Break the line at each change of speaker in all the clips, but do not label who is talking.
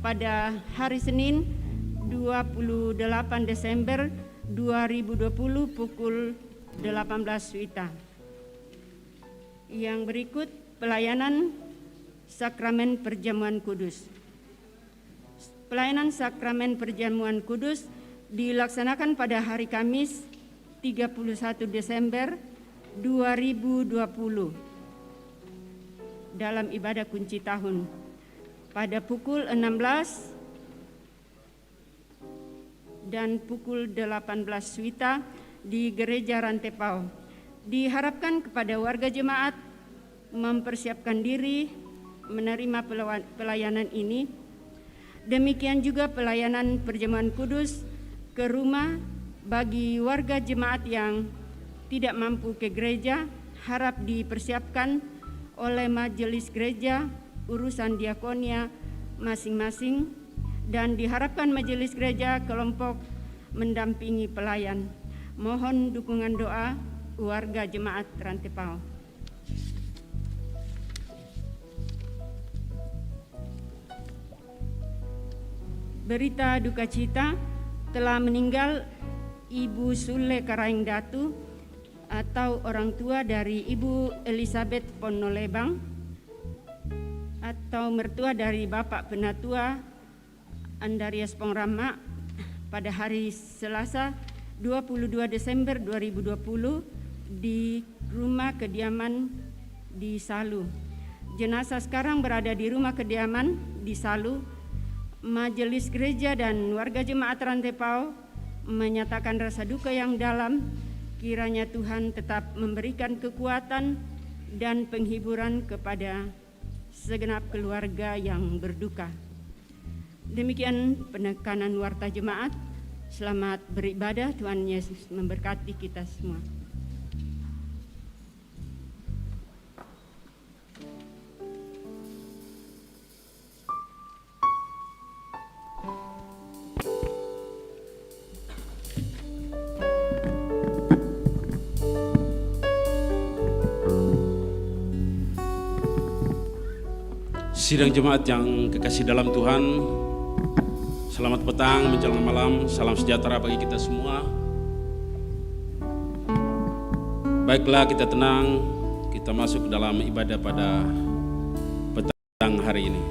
pada hari Senin 28 Desember 2020 pukul 18 WITA. Yang berikut pelayanan Sakramen Perjamuan Kudus. Pelayanan Sakramen Perjamuan Kudus dilaksanakan pada hari Kamis 31 Desember 2020 dalam ibadah kunci tahun pada pukul 16 dan pukul 18 WITA di Gereja Rantepao. Diharapkan kepada warga jemaat mempersiapkan diri menerima pelayanan ini. Demikian juga pelayanan perjamuan kudus ke rumah bagi warga jemaat yang tidak mampu ke gereja, harap dipersiapkan oleh majelis gereja urusan diakonia masing-masing, dan diharapkan majelis gereja kelompok mendampingi pelayan. Mohon dukungan doa warga jemaat Rantepao. Berita duka cita, telah meninggal Ibu Sule Karaeng Datu atau orang tua dari Ibu Elizabeth Ponolebang atau mertua dari Bapak Penatua Andarias Pongrama pada hari Selasa 22 Desember 2020 di rumah kediaman di Salu. Jenazah sekarang berada di rumah kediaman di Salu. Majelis gereja dan warga jemaat Rantepao menyatakan rasa duka yang dalam. Kiranya Tuhan tetap memberikan kekuatan dan penghiburan kepada segenap keluarga yang berduka. Demikian penekanan warta jemaat. Selamat beribadah, Tuhan Yesus memberkati kita semua.
Sidang jemaat yang kekasih dalam Tuhan, selamat petang menjelang malam, salam sejahtera bagi kita semua. Baiklah, kita tenang, kita masuk dalam ibadah pada petang hari ini.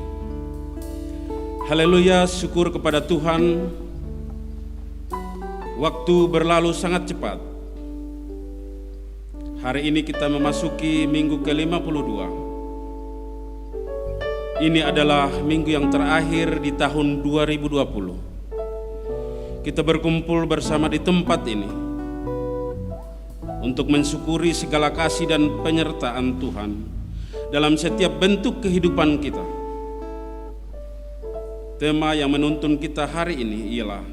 Haleluya, syukur kepada Tuhan. Waktu berlalu sangat cepat. Hari ini kita memasuki minggu ke-52. Ini adalah minggu yang terakhir di tahun 2020. Kita berkumpul bersama di tempat ini untuk mensyukuri segala kasih dan penyertaan Tuhan dalam setiap bentuk kehidupan kita. Tema yang menuntun kita hari ini ialah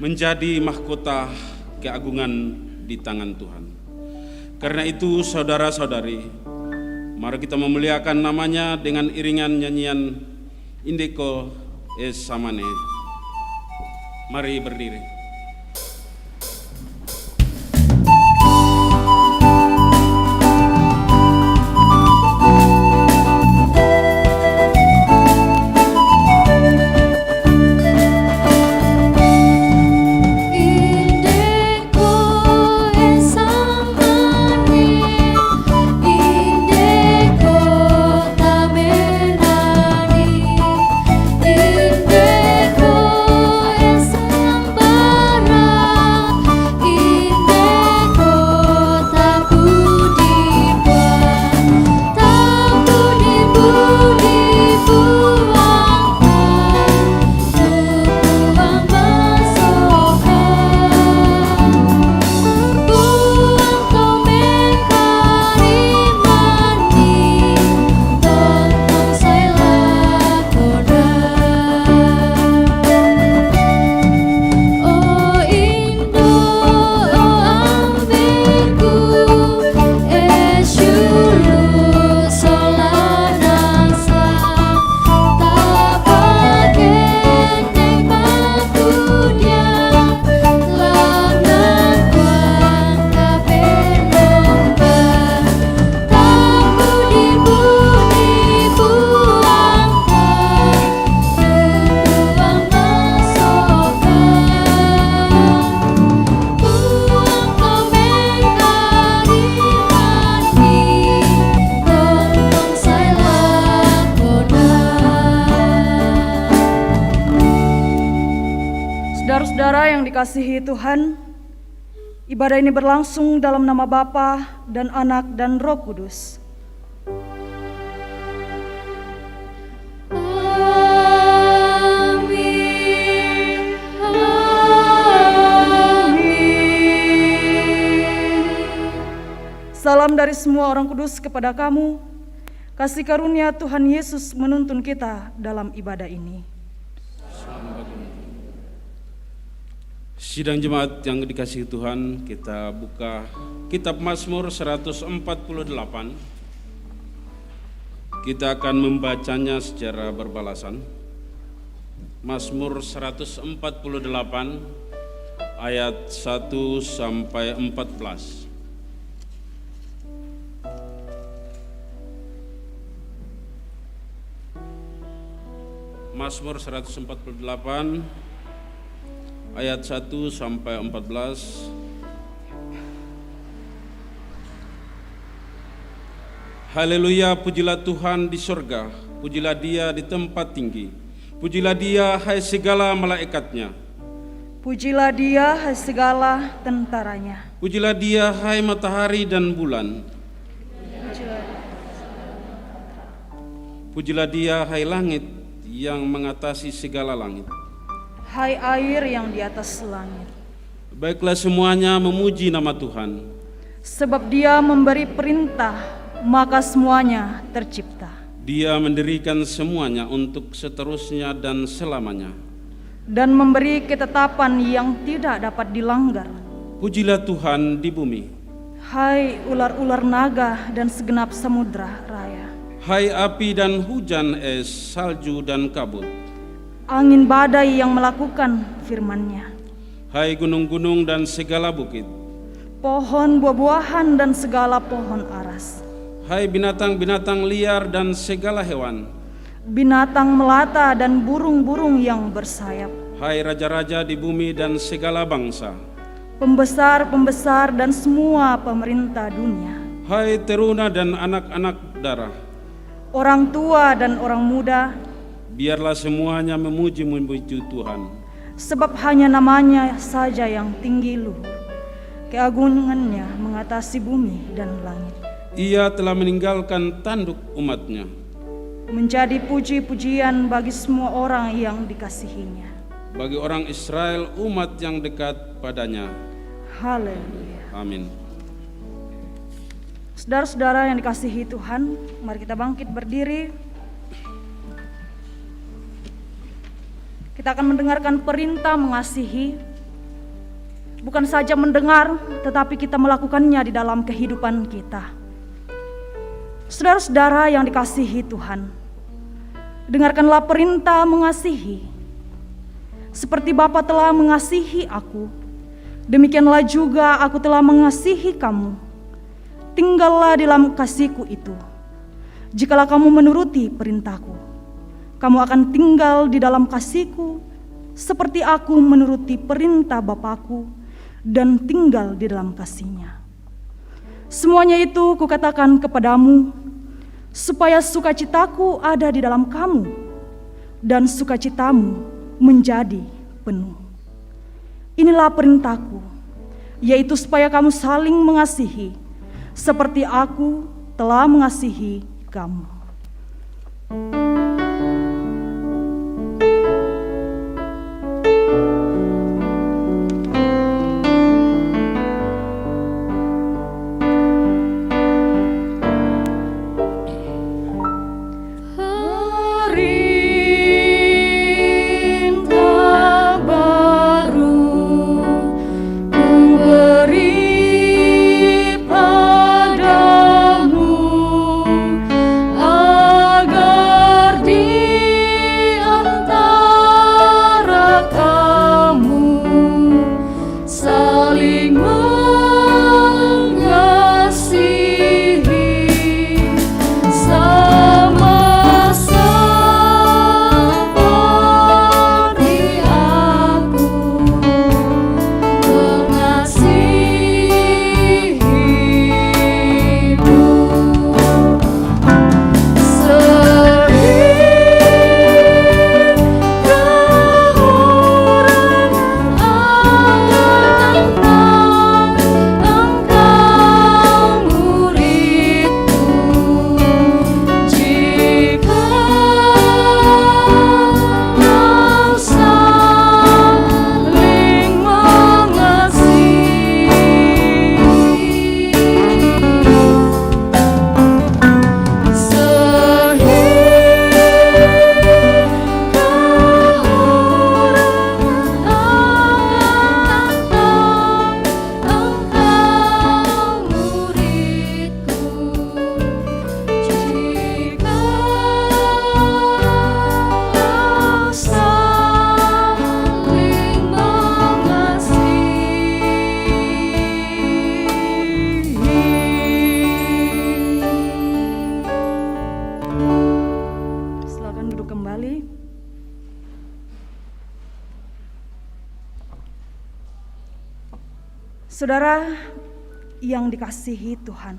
menjadi mahkota keagungan di tangan Tuhan. Karena itu saudara-saudari, mari kita memuliakan namanya dengan iringan nyanyian Indeko Es Samane. Mari berdiri.
Indeko es Saudara yang dikasihi Tuhan, ibadah ini berlangsung dalam nama Bapa dan Anak dan Roh Kudus.
Amin. Amin.
Salam dari semua orang kudus kepada kamu. Kasih karunia Tuhan Yesus menuntun kita dalam ibadah ini.
Sidang jemaat yang dikasihi Tuhan, kita buka kitab Mazmur 148. Kita akan membacanya secara berbalasan. Mazmur 148 ayat 1 sampai 14. Mazmur 148 ayat 1 sampai 14. Haleluya, pujilah Tuhan di sorga, pujilah Dia di tempat tinggi, pujilah Dia hai segala malaikatnya,
Pujilah Dia hai segala tentaranya.
pujilah Dia hai matahari dan bulan, pujilah Dia hai langit yang mengatasi segala langit.
Hai air yang di atas langit.
Baiklah semuanya memuji nama Tuhan.
Sebab Dia memberi perintah, maka semuanya tercipta.
Dia mendirikan semuanya untuk seterusnya dan selamanya.
Dan memberi ketetapan yang tidak dapat dilanggar.
Pujilah Tuhan di bumi.
Hai ular-ular naga dan segenap samudra raya.
Hai api dan hujan es, salju dan kabut.
Angin badai yang melakukan firman-Nya.
Hai gunung-gunung dan segala bukit.
Pohon buah-buahan dan segala pohon aras.
Hai binatang-binatang liar dan segala hewan.
Binatang melata dan burung-burung yang bersayap.
Hai raja-raja di bumi dan segala bangsa.
Pembesar-pembesar dan semua pemerintah dunia.
Hai teruna dan anak-anak darah.
Orang tua dan orang muda.
Biarlah semuanya memuji Tuhan.
Sebab hanya namanya saja yang tinggi luhur. Keagungannya mengatasi bumi dan langit.
Ia telah meninggalkan tanduk umatnya.
Menjadi puji-pujian bagi semua orang yang dikasihinya.
Bagi orang Israel, umat yang dekat padanya.
Haleluya.
Amin.
Saudara-saudara yang dikasihi Tuhan, mari kita bangkit berdiri. Kita akan mendengarkan perintah mengasihi. Bukan saja mendengar, tetapi kita melakukannya di dalam kehidupan kita. Saudara-saudara yang dikasihi Tuhan, dengarkanlah perintah mengasihi. Seperti Bapa telah mengasihi aku, demikianlah juga aku telah mengasihi kamu. Tinggallah dalam kasihku itu. Jikalau kamu menuruti perintahku, kamu akan tinggal di dalam kasihku, seperti aku menuruti perintah Bapakku dan tinggal di dalam kasihnya. Semuanya itu kukatakan kepadamu, supaya sukacitaku ada di dalam kamu, dan sukacitamu menjadi penuh. Inilah perintahku, yaitu supaya kamu saling mengasihi, seperti aku telah mengasihi kamu.
Padamu
kembali. Saudara yang dikasihi Tuhan,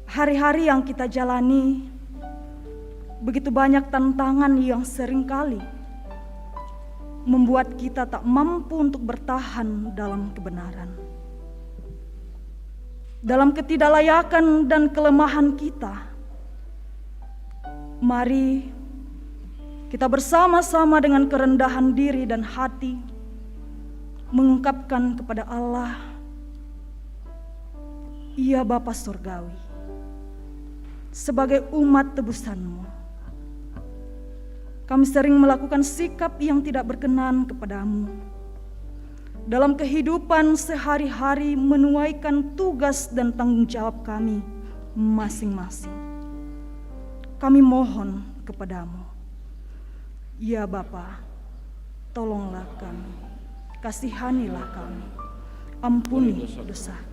hari-hari yang kita jalani begitu banyak tantangan yang seringkali membuat kita tak mampu untuk bertahan dalam kebenaran. Dalam ketidaklayakan dan kelemahan kita, mari kita bersama-sama dengan kerendahan diri dan hati mengungkapkan kepada Allah, "Ya Bapa Surgawi, sebagai umat tebusan-Mu, kami sering melakukan sikap yang tidak berkenan kepadamu. Dalam kehidupan sehari-hari menuaikan tugas dan tanggung jawab kami masing-masing. Kami mohon kepadamu, ya Bapa, tolonglah kami, kasihanilah kami, ampuni dosa kami."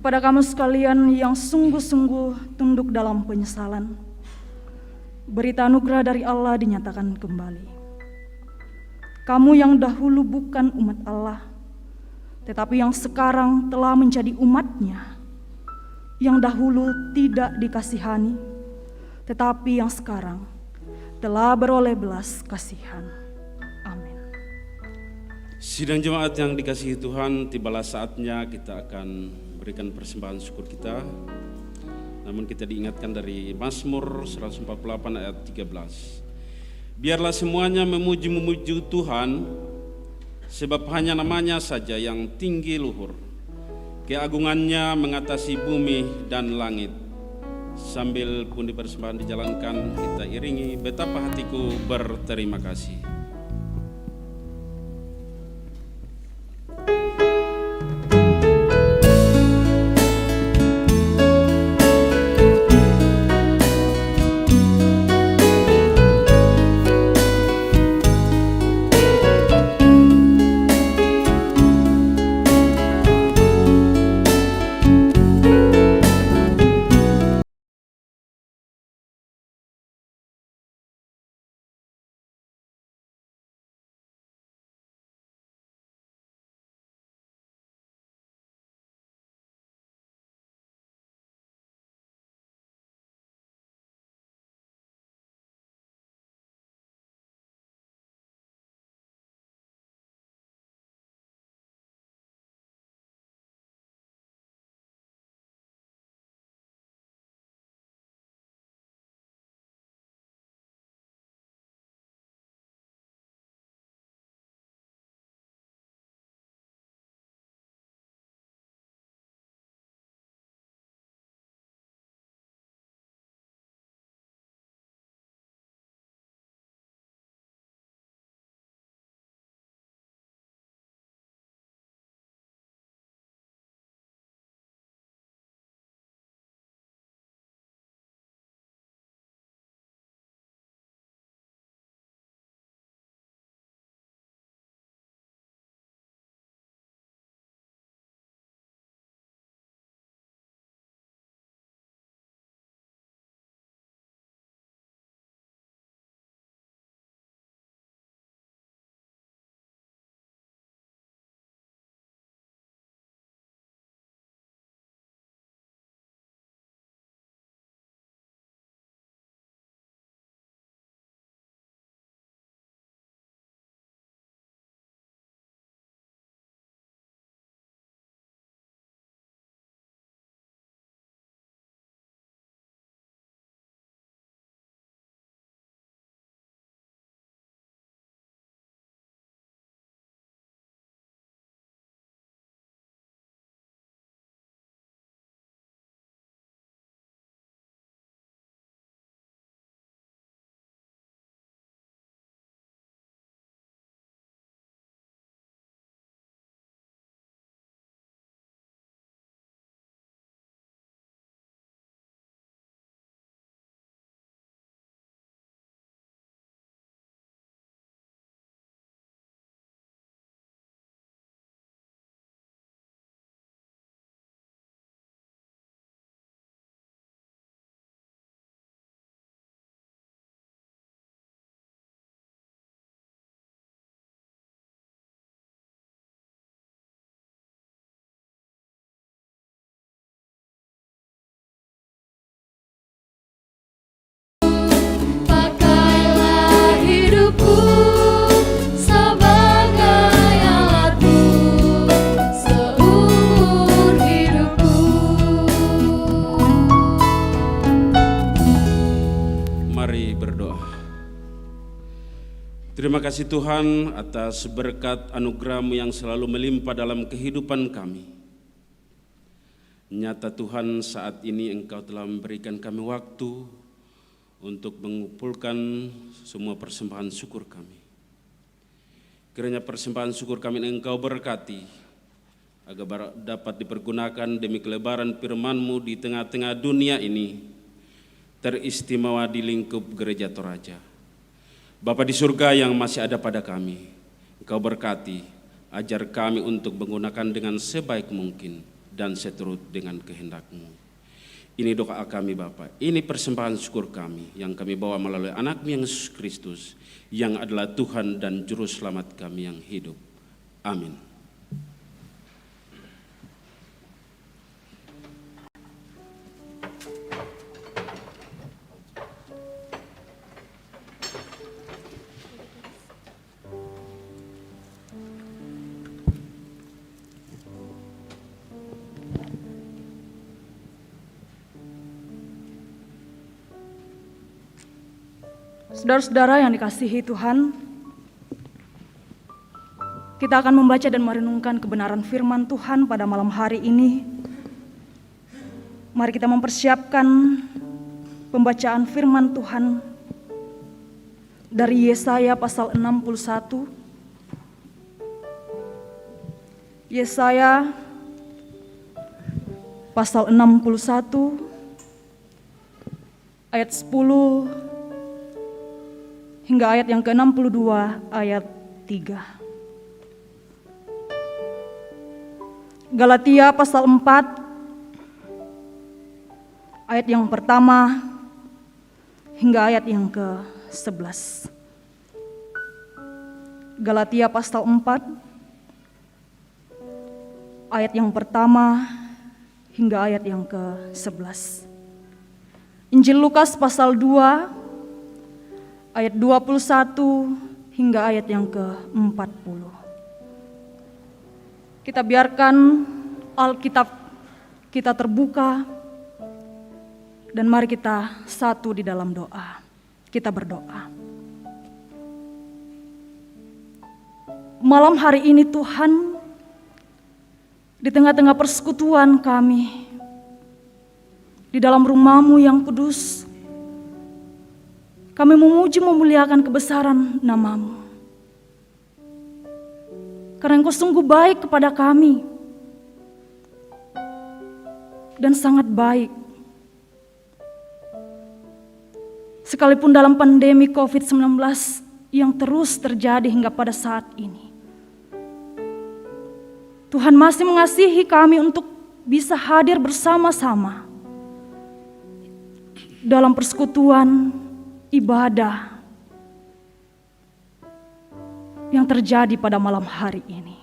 Kepada kamu sekalian yang sungguh-sungguh tunduk dalam penyesalan, berita anugerah dari Allah dinyatakan kembali. Kamu yang dahulu bukan umat Allah, tetapi yang sekarang telah menjadi umat-Nya, yang dahulu tidak dikasihani, tetapi yang sekarang telah beroleh belas kasihan. Amin.
Sidang jemaat yang dikasihi Tuhan, tibalah saatnya kita akan berikan persembahan syukur kita. Namun kita diingatkan dari Mazmur 148 ayat 13. Biarlah semuanya memuji Tuhan, sebab hanya namanya saja yang tinggi luhur. Keagungannya mengatasi bumi dan langit. Sambil pundi persembahan dijalankan, kita iringi betapa hatiku berterima kasih.
Pakailah hidupku sebagai alatmu seumur hidupku.
Mari berdoa. Terima kasih Tuhan atas berkat anugerah-Mu yang selalu melimpah dalam kehidupan kami. Nyata Tuhan, saat ini Engkau telah memberikan kami waktu untuk mengumpulkan semua persembahan syukur kami. Kiranya persembahan syukur kami Engkau berkati, agar dapat dipergunakan demi kelebaran firman-Mu di tengah-tengah dunia ini, teristimewa di lingkup Gereja Toraja. Bapa di surga yang masih ada pada kami, Engkau berkati, ajar kami untuk menggunakan dengan sebaik mungkin dan seturut dengan kehendak-Mu. Ini doa kami Bapa, ini persembahan syukur kami yang kami bawa melalui anak-Mu yang Yesus Kristus, yang adalah Tuhan dan Juru Selamat kami yang hidup. Amin.
Saudara-saudara yang dikasihi Tuhan, kita akan membaca dan merenungkan kebenaran firman Tuhan pada malam hari ini. Mari kita mempersiapkan pembacaan firman Tuhan dari Yesaya pasal 61. Yesaya pasal 61 ayat 10 hingga ayat yang ke-62 ayat 3. Galatia pasal 4 ayat yang pertama hingga ayat yang ke-11. Galatia pasal 4 ayat yang pertama hingga ayat yang ke-11. Injil Lukas pasal 2 ayat 21 hingga ayat yang ke-40. Kita biarkan Alkitab kita terbuka dan mari kita satu di dalam doa. Kita berdoa. Malam hari ini Tuhan, di tengah-tengah persekutuan kami, di dalam rumah-Mu yang kudus, kami memuji memuliakan kebesaran nama-Mu. Karena Engkau sungguh baik kepada kami, dan sangat baik. Sekalipun dalam pandemi COVID-19 yang terus terjadi hingga pada saat ini, Tuhan masih mengasihi kami untuk bisa hadir bersama-sama dalam persekutuan ibadah yang terjadi pada malam hari ini.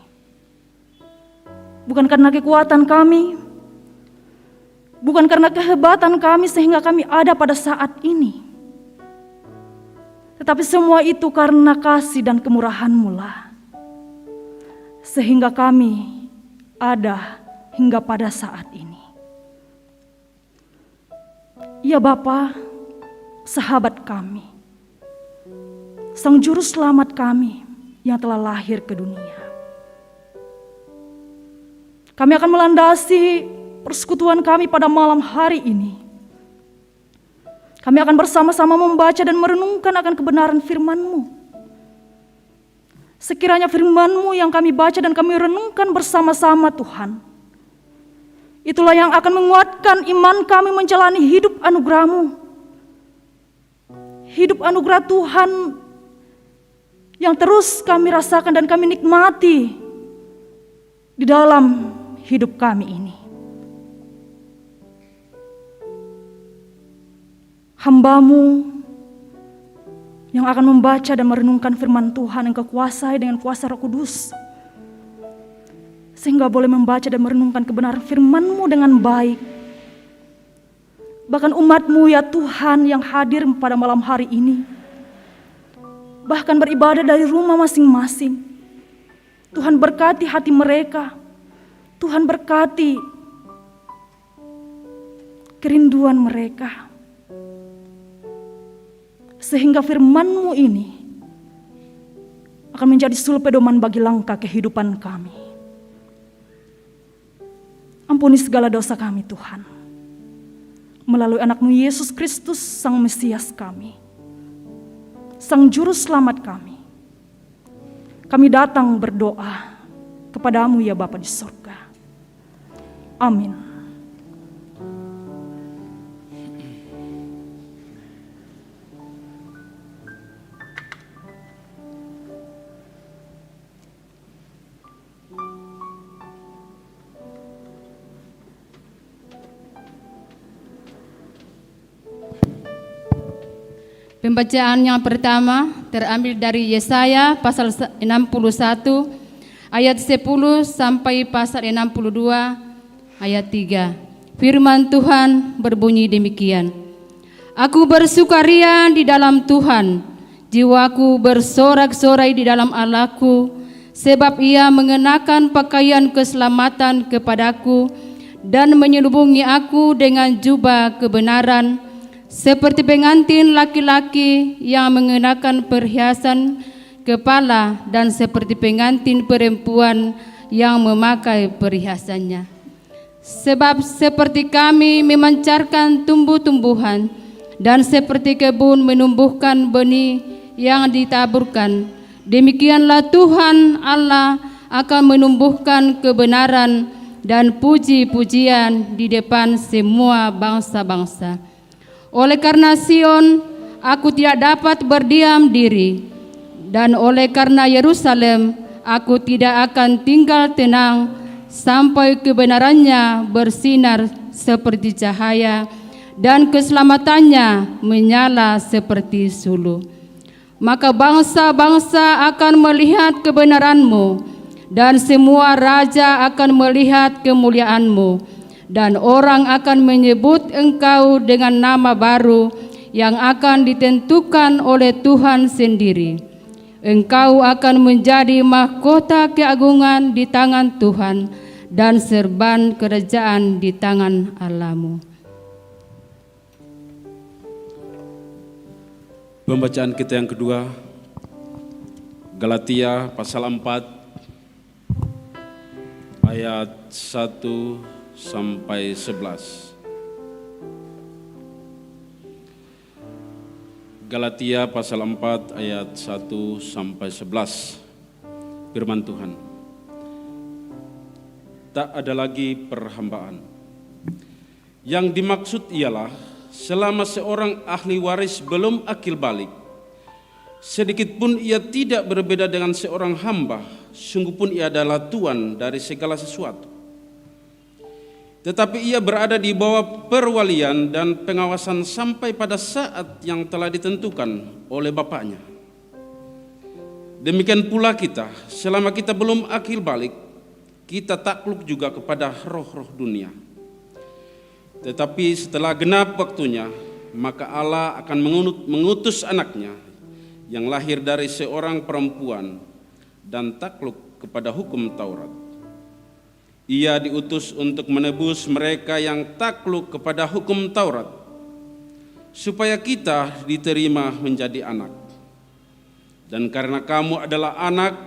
Bukan karena kekuatan kami, bukan karena kehebatan kami sehingga kami ada pada saat ini, tetapi semua itu karena kasih dan kemurahan-Mu lah, sehingga kami ada hingga pada saat ini. Ya Bapa, sahabat kami, Sang Juru Selamat kami yang telah lahir ke dunia. Kami akan melandasi persekutuan kami pada malam hari ini. Kami akan bersama-sama membaca dan merenungkan akan kebenaran firman-Mu. Sekiranya firman-Mu yang kami baca dan kami renungkan bersama-sama Tuhan, itulah yang akan menguatkan iman kami menjalani hidup anugerah-Mu. Hidup anugerah Tuhan yang terus kami rasakan dan kami nikmati di dalam hidup kami ini. Hamba-Mu yang akan membaca dan merenungkan firman Tuhan yang kekuasai dengan kuasa Roh Kudus, sehingga boleh membaca dan merenungkan kebenaran firman-Mu dengan baik. Bahkan umat-Mu ya Tuhan yang hadir pada malam hari ini, bahkan beribadah dari rumah masing-masing, Tuhan berkati hati mereka, Tuhan berkati kerinduan mereka, sehingga firman-Mu ini akan menjadi sul pedoman bagi langkah kehidupan kami. Ampuni segala dosa kami Tuhan, melalui anak-Mu Yesus Kristus, Sang Mesias kami, Sang Juru Selamat kami. Kami datang berdoa kepada-Mu ya Bapa di surga. Amin.
Pembacaan yang pertama terambil dari Yesaya pasal 61 ayat 10 sampai pasal 62 ayat 3. Firman Tuhan berbunyi demikian. Aku bersukaria di dalam Tuhan, jiwaku bersorak-sorai di dalam Allahku, sebab Ia mengenakan pakaian keselamatan kepadaku dan menyelubungi aku dengan jubah kebenaran, seperti pengantin laki-laki yang mengenakan perhiasan kepala dan seperti pengantin perempuan yang memakai perhiasannya. Sebab seperti kami memancarkan tumbuh-tumbuhan dan seperti kebun menumbuhkan benih yang ditaburkan, demikianlah Tuhan Allah akan menumbuhkan kebenaran dan puji-pujian di depan semua bangsa-bangsa. Oleh karena Sion, aku tidak dapat berdiam diri, dan oleh karena Yerusalem, aku tidak akan tinggal tenang sampai kebenarannya bersinar seperti cahaya dan keselamatannya menyala seperti suluh. Maka bangsa-bangsa akan melihat kebenaranmu, dan semua raja akan melihat kemuliaanmu, dan orang akan menyebut engkau dengan nama baru yang akan ditentukan oleh Tuhan sendiri. Engkau akan menjadi mahkota keagungan di tangan Tuhan dan serban kerajaan di tangan Allahmu.
Pembacaan kita yang kedua, Galatia pasal 4 ayat 1 sampai 11. Galatia pasal 4 ayat 1 sampai 11. Firman Tuhan. Tak ada lagi perhambaan. Yang dimaksud ialah selama seorang ahli waris belum akil balik, sedikit pun ia tidak berbeda dengan seorang hamba, sungguh pun ia adalah tuan dari segala sesuatu. Tetapi ia berada di bawah perwalian dan pengawasan sampai pada saat yang telah ditentukan oleh Bapaknya. Demikian pula kita, selama kita belum akil balik, kita takluk juga kepada roh-roh dunia. Tetapi setelah genap waktunya, maka Allah akan mengutus anaknya yang lahir dari seorang perempuan dan takluk kepada hukum Taurat. Ia diutus untuk menebus mereka yang takluk kepada hukum Taurat, supaya kita diterima menjadi anak. Dan karena kamu adalah anak,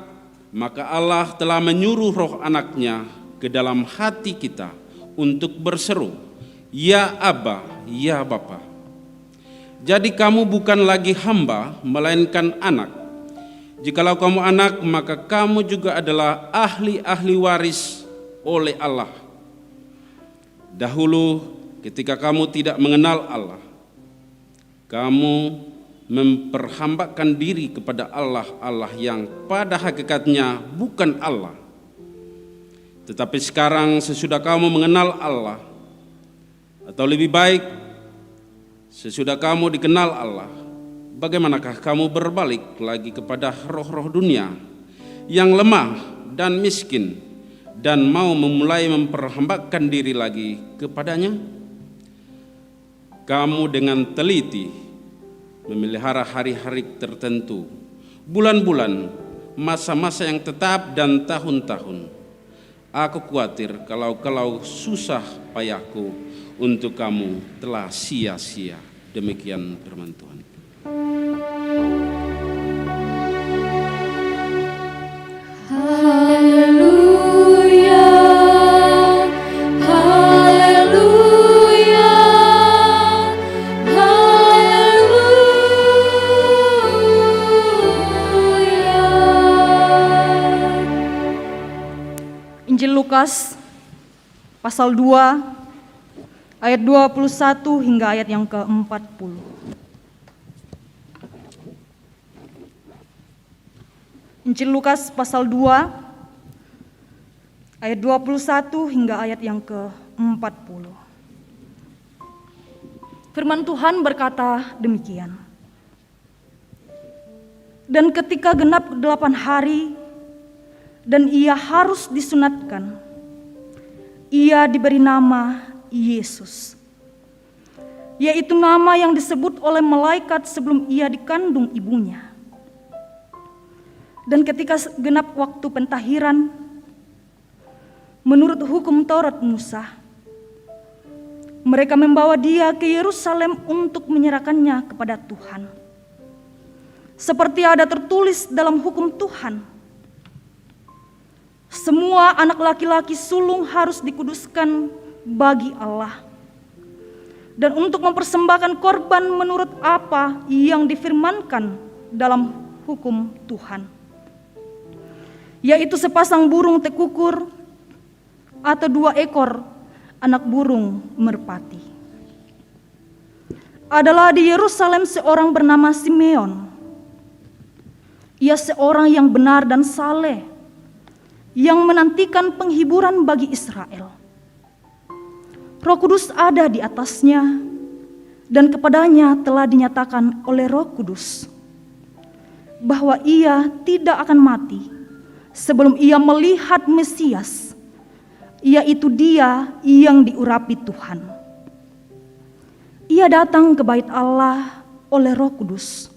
maka Allah telah menyuruh roh anaknya ke dalam hati kita untuk berseru, Ya Aba, Ya Bapa. Jadi kamu bukan lagi hamba, melainkan anak. Jikalau kamu anak, maka kamu juga adalah ahli-ahli waris oleh Allah. Dahulu ketika kamu tidak mengenal Allah, kamu memperhambakan diri kepada Allah yang pada hakikatnya bukan Allah. Tetapi sekarang sesudah kamu mengenal Allah, atau lebih baik sesudah kamu dikenal Allah, bagaimanakah kamu berbalik lagi kepada roh-roh dunia yang lemah dan miskin dan mau memulai memperhambakan diri lagi kepadanya? Kamu dengan teliti memelihara hari-hari tertentu, bulan-bulan, masa-masa yang tetap dan tahun-tahun. Aku khawatir kalau susah payahku untuk kamu telah sia-sia. Demikian firman Tuhan.
Haleluya, haleluya, haleluya.
Injil Lukas pasal 2 ayat 21 hingga ayat yang ke-40. Injil Lukas pasal 2 ayat 21 hingga ayat yang ke-40. Firman Tuhan berkata demikian. Dan ketika genap 8 hari dan ia harus disunatkan, ia diberi nama Yesus, yaitu nama yang disebut oleh malaikat sebelum ia dikandung ibunya. Dan ketika genap waktu pentahiran, menurut hukum Taurat Musa, mereka membawa dia ke Yerusalem untuk menyerahkannya kepada Tuhan. Seperti ada tertulis dalam hukum Tuhan, semua anak laki-laki sulung harus dikuduskan bagi Allah, dan untuk mempersembahkan korban menurut apa yang difirmankan dalam hukum Tuhan, yaitu sepasang burung tekukur atau 2 ekor anak burung merpati. Adalah di Yerusalem seorang bernama Simeon. Ia seorang yang benar dan saleh, yang menantikan penghiburan bagi Israel. Roh Kudus ada di atasnya, dan kepadanya telah dinyatakan oleh Roh Kudus bahwa ia tidak akan mati sebelum ia melihat Mesias, yaitu Dia yang diurapi Tuhan. Ia datang ke bait Allah oleh Roh Kudus.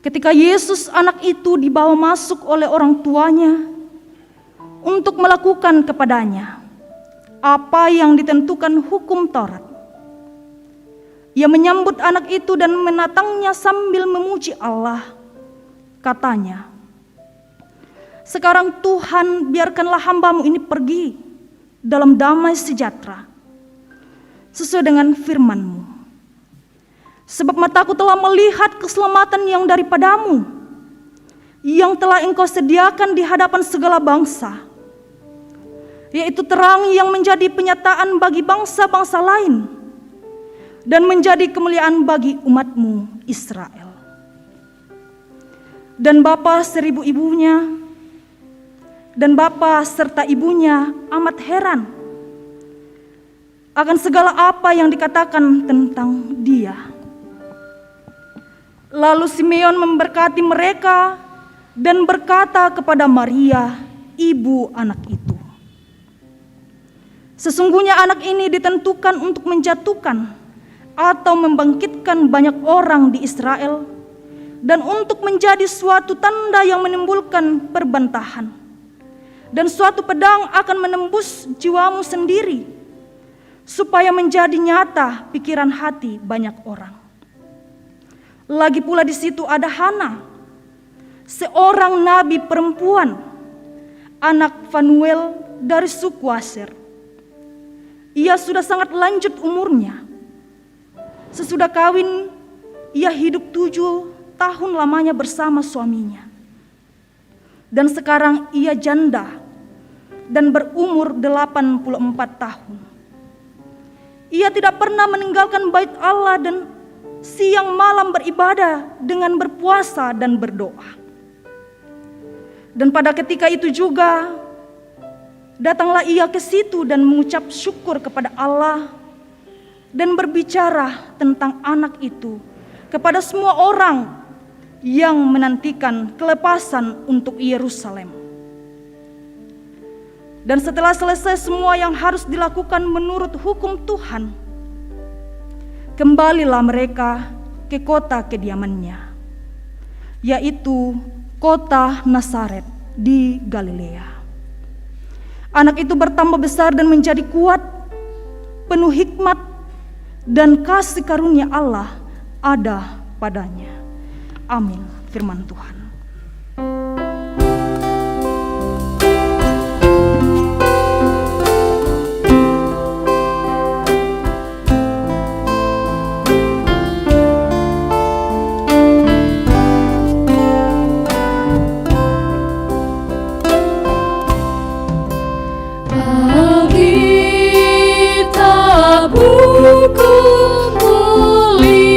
Ketika Yesus anak itu dibawa masuk oleh orang tuanya untuk melakukan kepadanya apa yang ditentukan hukum Taurat, ia menyambut anak itu dan menatangnya sambil memuji Allah. Katanya, "Sekarang Tuhan, biarkanlah hamba-Mu ini pergi dalam damai sejahtera, sesuai dengan firman-Mu. Sebab mataku telah melihat keselamatan yang daripada-Mu, yang telah Engkau sediakan di hadapan segala bangsa, yaitu terang yang menjadi penyataan bagi bangsa-bangsa lain, dan menjadi kemuliaan bagi umat-Mu Israel." Dan bapa serta ibunya amat heran akan segala apa yang dikatakan tentang dia. Lalu Simeon memberkati mereka dan berkata kepada Maria, ibu anak itu, "Sesungguhnya anak ini ditentukan untuk menjatuhkan atau membangkitkan banyak orang di Israel, dan untuk menjadi suatu tanda yang menimbulkan perbantahan, dan suatu pedang akan menembus jiwamu sendiri, supaya menjadi nyata pikiran hati banyak orang." Lagi pula di situ ada Hana, seorang nabi perempuan, anak Fanuel dari suku Aser. Ia sudah sangat lanjut umurnya. Sesudah kawin, ia hidup 7 tahun lamanya bersama suaminya. Dan sekarang ia janda dan berumur 84 tahun. Ia tidak pernah meninggalkan bait Allah dan siang malam beribadah dengan berpuasa dan berdoa. Dan pada ketika itu juga datanglah ia ke situ dan mengucap syukur kepada Allah dan berbicara tentang anak itu kepada semua orang yang menantikan kelepasan untuk Yerusalem. Dan setelah selesai semua yang harus dilakukan menurut hukum Tuhan, kembalilah mereka ke kota kediamannya, yaitu kota Nazaret di Galilea. Anak itu bertambah besar dan menjadi kuat, penuh hikmat, dan kasih karunia Allah ada padanya. Amin. Firman Tuhan.
Buku mulia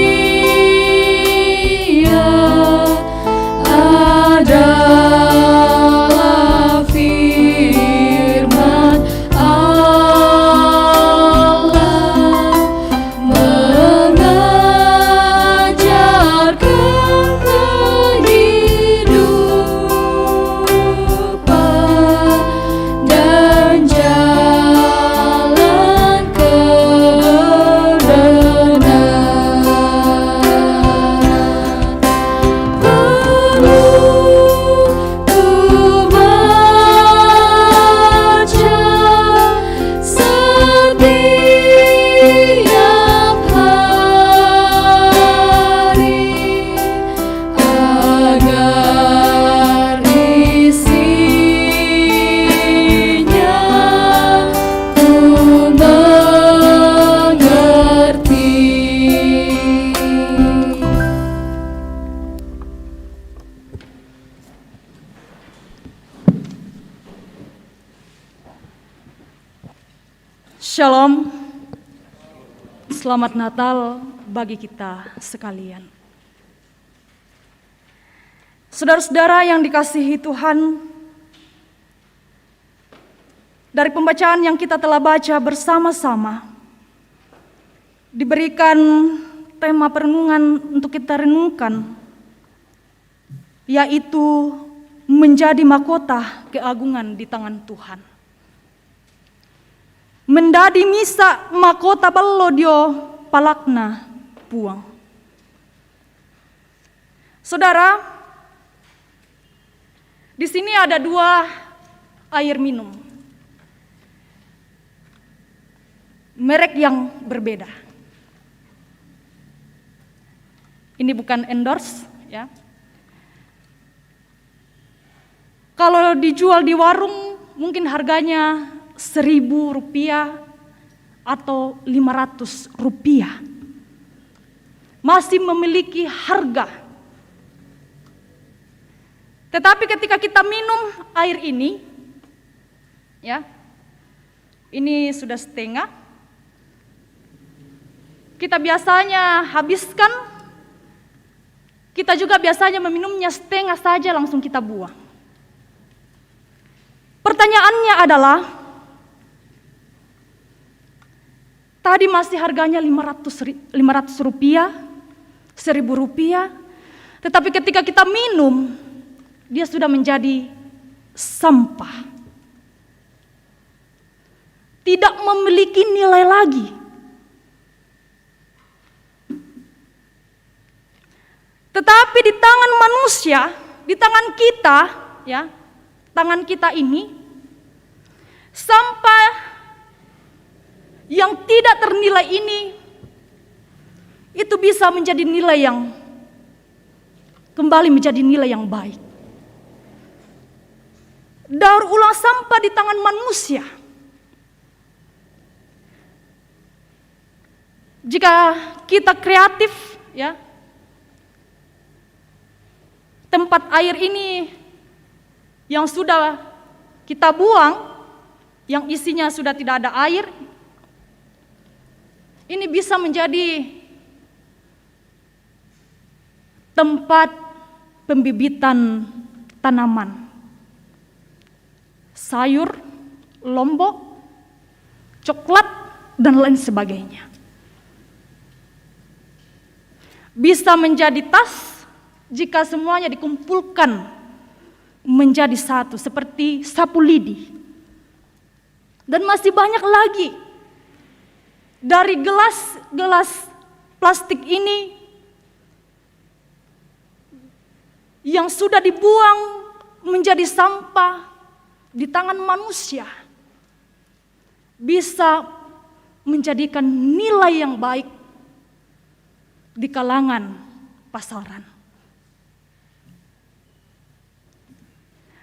Shalom. Selamat Natal bagi kita sekalian. Saudara-saudara yang dikasihi Tuhan, dari pembacaan yang kita telah baca bersama-sama, diberikan tema perenungan untuk kita renungkan, yaitu menjadi mahkota keagungan di tangan Tuhan. Mendadi misa mahkota ballo dio palakna puang. Saudara, di sini ada 2 air minum, merek yang berbeda. Ini bukan endorse, ya. Kalau dijual di warung mungkin harganya Rp1.000 atau Rp500. Masih memiliki harga. Tetapi ketika kita minum air ini, ya, ini sudah setengah, kita biasanya habiskan, kita juga biasanya meminumnya setengah saja langsung kita buang. Pertanyaannya adalah, tadi masih harganya Rp500, Rp1.000, tetapi ketika kita minum, dia sudah menjadi sampah. Tidak memiliki nilai lagi. Tetapi di tangan manusia, di tangan kita, ya, tangan kita ini, sampah yang tidak ternilai ini, itu bisa menjadi nilai yang kembali menjadi nilai yang baik. Daur ulang sampah di tangan manusia. Jika kita kreatif, ya, tempat air ini yang sudah kita buang, yang isinya sudah tidak ada air, ini bisa menjadi tempat pembibitan tanaman, sayur, lombok, coklat, dan lain sebagainya. Bisa menjadi tas jika semuanya dikumpulkan menjadi satu, seperti sapu lidi. Dan masih banyak lagi. Dari gelas plastik ini yang sudah dibuang menjadi sampah di tangan manusia, bisa menjadikan nilai yang baik di kalangan pasaran.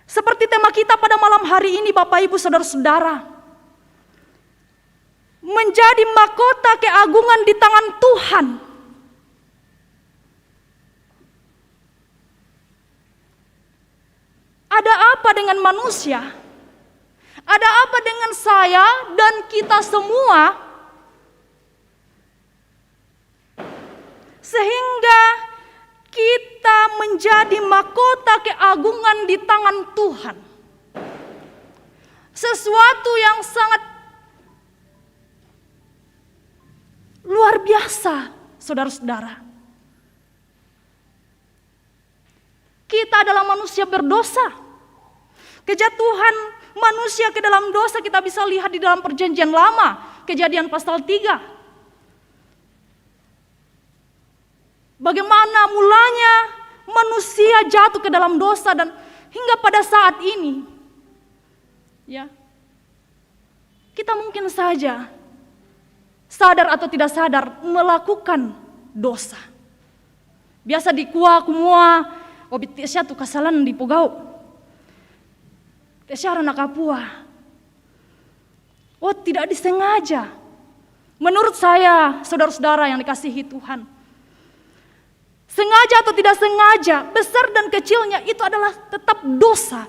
Seperti tema kita pada malam hari ini, Bapak Ibu Saudara-saudara, menjadi mahkota keagungan di tangan Tuhan. Ada apa dengan manusia? Ada apa dengan saya dan kita semua? Sehingga kita menjadi mahkota keagungan di tangan Tuhan. Sesuatu yang sangat luar biasa, saudara-saudara. Kita adalah manusia berdosa. Kejatuhan manusia ke dalam dosa kita bisa lihat di dalam Perjanjian Lama, Kejadian pasal 3. Bagaimana mulanya manusia jatuh ke dalam dosa dan hingga pada saat ini, ya, kita mungkin saja sadar atau tidak sadar melakukan dosa. Biasa dikua kumua, obit tesya tu kasalan di pugau. Tesya rana kapua. Oh, tidak disengaja. Menurut saya, saudara-saudara yang dikasihi Tuhan, sengaja atau tidak sengaja, besar dan kecilnya itu adalah tetap dosa.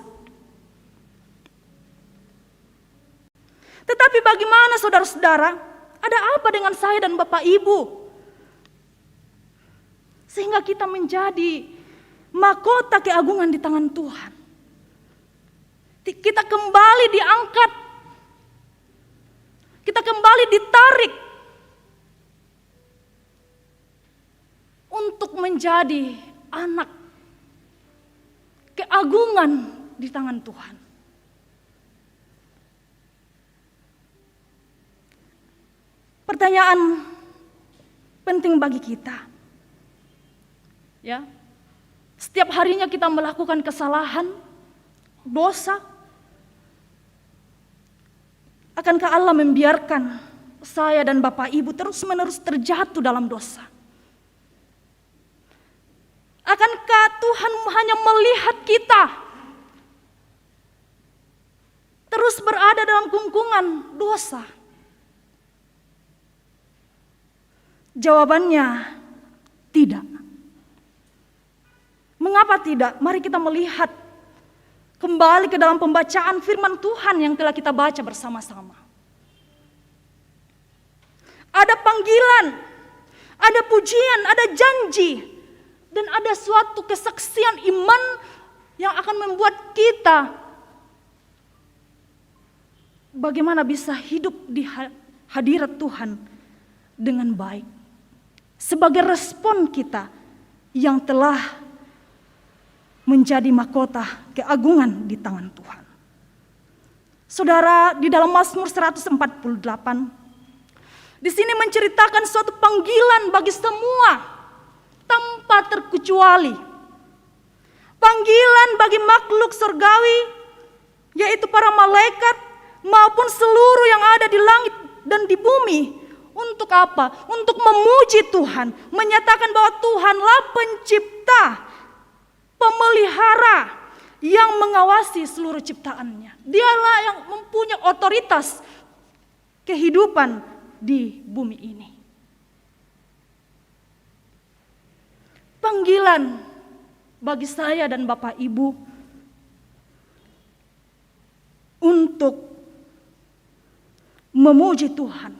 Tetapi bagaimana saudara-saudara? Ada apa dengan saya dan Bapak Ibu? Sehingga kita menjadi mahkota keagungan di tangan Tuhan. Kita kembali diangkat. Kita kembali ditarik untuk menjadi anak keagungan di tangan Tuhan. Pertanyaan penting bagi kita. Ya. Setiap harinya kita melakukan kesalahan, dosa. Akankah Allah membiarkan saya dan Bapak Ibu terus-menerus terjatuh dalam dosa? Akankah Tuhan hanya melihat kita terus berada dalam kungkungan dosa? Jawabannya tidak. Mengapa tidak? Mari kita melihat kembali ke dalam pembacaan firman Tuhan yang telah kita baca bersama-sama. Ada panggilan, ada pujian, ada janji, dan ada suatu kesaksian iman yang akan membuat kita bagaimana bisa hidup di hadirat Tuhan dengan baik. Sebagai respon kita yang telah menjadi mahkota keagungan di tangan Tuhan. Saudara, di dalam Mazmur 148, di sini menceritakan suatu panggilan bagi semua tanpa terkecuali. Panggilan bagi makhluk surgawi, yaitu para malaikat maupun seluruh yang ada di langit dan di bumi. Untuk apa? Untuk memuji Tuhan, menyatakan bahwa Tuhanlah pencipta, pemelihara yang mengawasi seluruh ciptaannya. Dialah yang mempunyai otoritas kehidupan di bumi ini. Panggilan bagi saya dan Bapak Ibu untuk memuji Tuhan,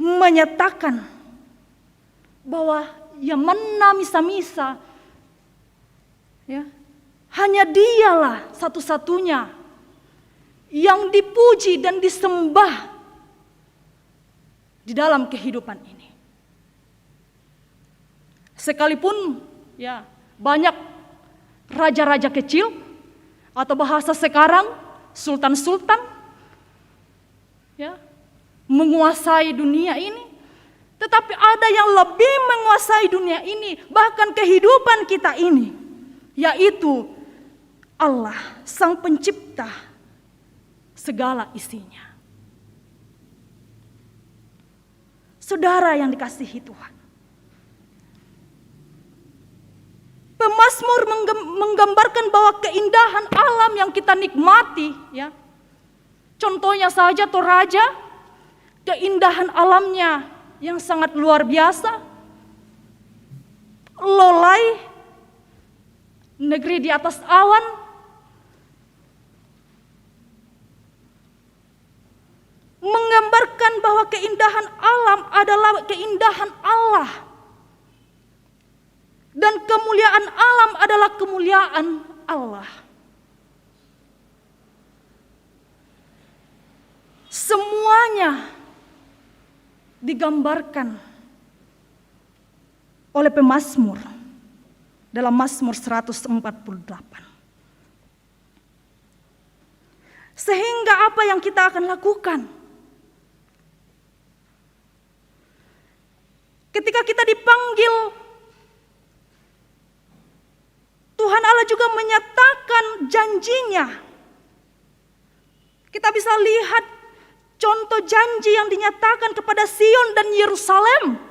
menyatakan bahwa yang mana misa-misa, ya, hanya Dialah satu-satunya yang dipuji dan disembah di dalam kehidupan ini. Sekalipun ya banyak raja-raja kecil atau bahasa sekarang sultan-sultan ya menguasai dunia ini, tetapi ada yang lebih menguasai dunia ini, bahkan kehidupan kita ini, yaitu Allah, Sang Pencipta segala isinya. Saudara yang dikasihi Tuhan, pemazmur menggambarkan bahwa keindahan alam yang kita nikmati, ya, contohnya saja Toraja, keindahan alamnya yang sangat luar biasa, Lolai, negeri di atas awan, menggambarkan bahwa keindahan alam adalah keindahan Allah. Dan kemuliaan alam adalah kemuliaan Allah. Semuanya digambarkan oleh pemazmur dalam Mazmur 148. Sehingga apa yang kita akan lakukan? Ketika kita dipanggil, Tuhan Allah juga menyatakan janjinya. Kita bisa lihat contoh janji yang dinyatakan kepada Sion dan Yerusalem.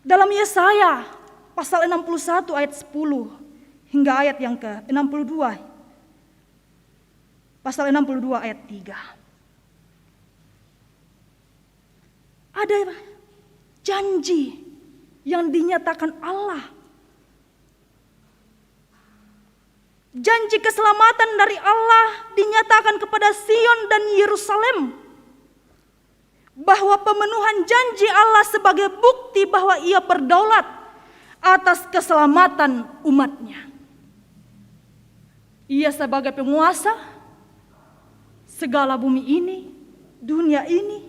Dalam Yesaya pasal 61 ayat 10 hingga ayat yang ke-62. Pasal 62 ayat 3. Ada janji yang dinyatakan Allah. Janji keselamatan dari Allah dinyatakan kepada Sion dan Yerusalem, bahwa pemenuhan janji Allah sebagai bukti bahwa Ia berdaulat atas keselamatan umatnya. Ia sebagai penguasa segala bumi ini, dunia ini,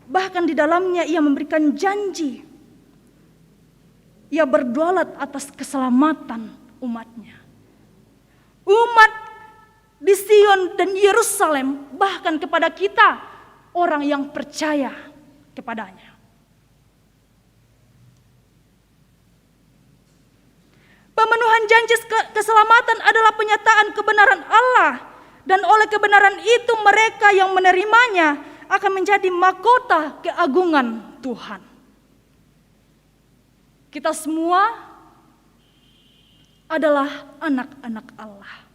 bahkan di dalamnya Ia memberikan janji Ia berdaulat atas keselamatan umatnya. Umat di Sion dan Yerusalem, bahkan kepada kita orang yang percaya kepadanya. Pemenuhan janji keselamatan adalah penyataan kebenaran Allah, dan oleh kebenaran itu mereka yang menerimanya akan menjadi mahkota keagungan Tuhan. Kita semua adalah anak-anak Allah.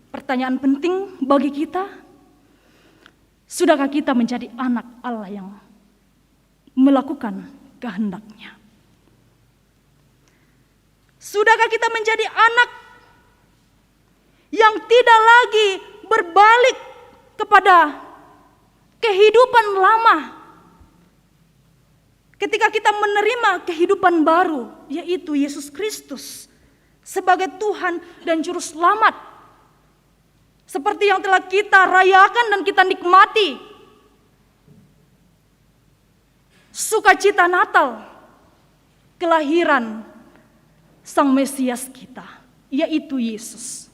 Pertanyaan penting bagi kita, sudahkah kita menjadi anak Allah yang melakukan kehendak-Nya? Sudahkah kita menjadi anak yang tidak lagi berbalik kepada kehidupan lama ketika kita menerima kehidupan baru, yaitu Yesus Kristus sebagai Tuhan dan Juru Selamat, seperti yang telah kita rayakan dan kita nikmati sukacita Natal, kelahiran Sang Mesias kita, yaitu Yesus.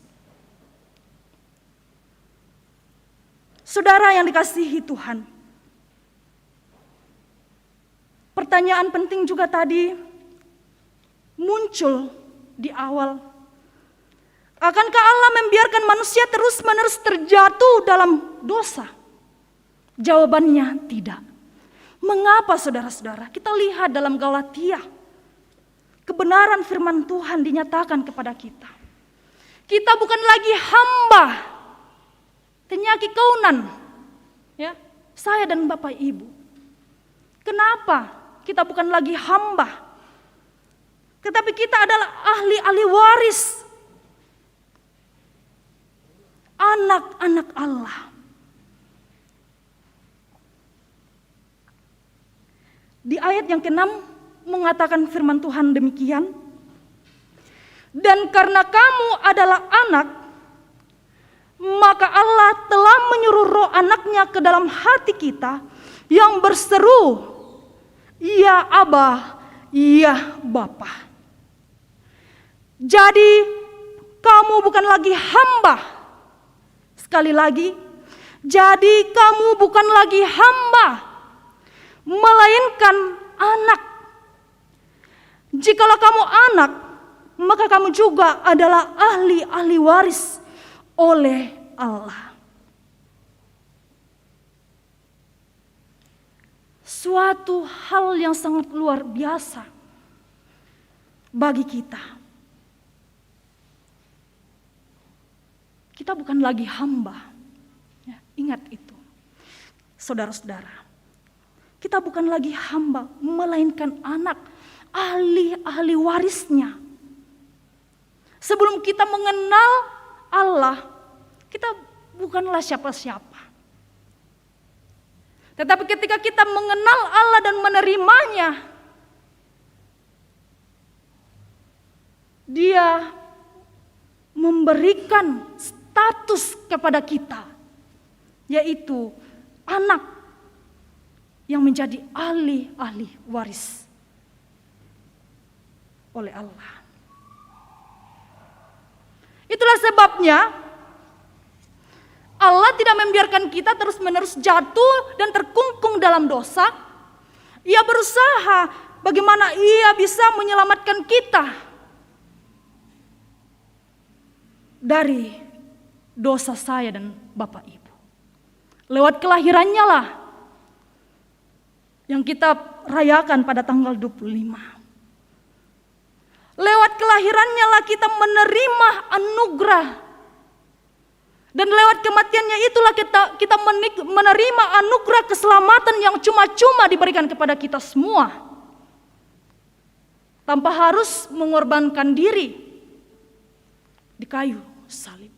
Saudara yang dikasihi Tuhan, pertanyaan penting juga tadi muncul di awal. Akankah Allah membiarkan manusia terus-menerus terjatuh dalam dosa? Jawabannya tidak. Mengapa saudara-saudara? Kita lihat dalam Galatia, kebenaran firman Tuhan dinyatakan kepada kita. Kita bukan lagi hamba kenyaki kaunan, ya, saya dan Bapak Ibu. Kenapa kita bukan lagi hamba, tetapi kita adalah ahli waris, anak-anak Allah. Di ayat yang ke-6 mengatakan firman Tuhan demikian, dan karena kamu adalah anak, maka Allah telah menyuruh roh anaknya ke dalam hati kita yang berseru, ya Aba, ya Bapa. Jadi kamu bukan lagi hamba. Sekali lagi, jadi kamu bukan lagi hamba, melainkan anak. Jikalau kamu anak, maka kamu juga adalah ahli waris oleh Allah. Suatu hal yang sangat luar biasa bagi kita. Kita bukan lagi hamba. Ya, ingat itu, saudara-saudara. Kita bukan lagi hamba, melainkan anak, ahli warisnya. Sebelum kita mengenal Allah, kita bukanlah siapa-siapa. Tetapi ketika kita mengenal Allah dan menerimanya, Dia memberikan status kepada kita, yaitu anak yang menjadi ahli waris oleh Allah. Itulah sebabnya Allah tidak membiarkan kita terus-menerus jatuh dan terkungkung dalam dosa. Ia berusaha bagaimana Ia bisa menyelamatkan kita dari dosa saya dan Bapak Ibu. Lewat kelahirannya lah yang kita rayakan pada tanggal 25. Lewat kelahirannya lah kita menerima anugerah. Dan lewat kematiannya itulah kita menerima anugerah keselamatan yang cuma-cuma diberikan kepada kita semua. Tanpa harus mengorbankan diri. di kayu salib.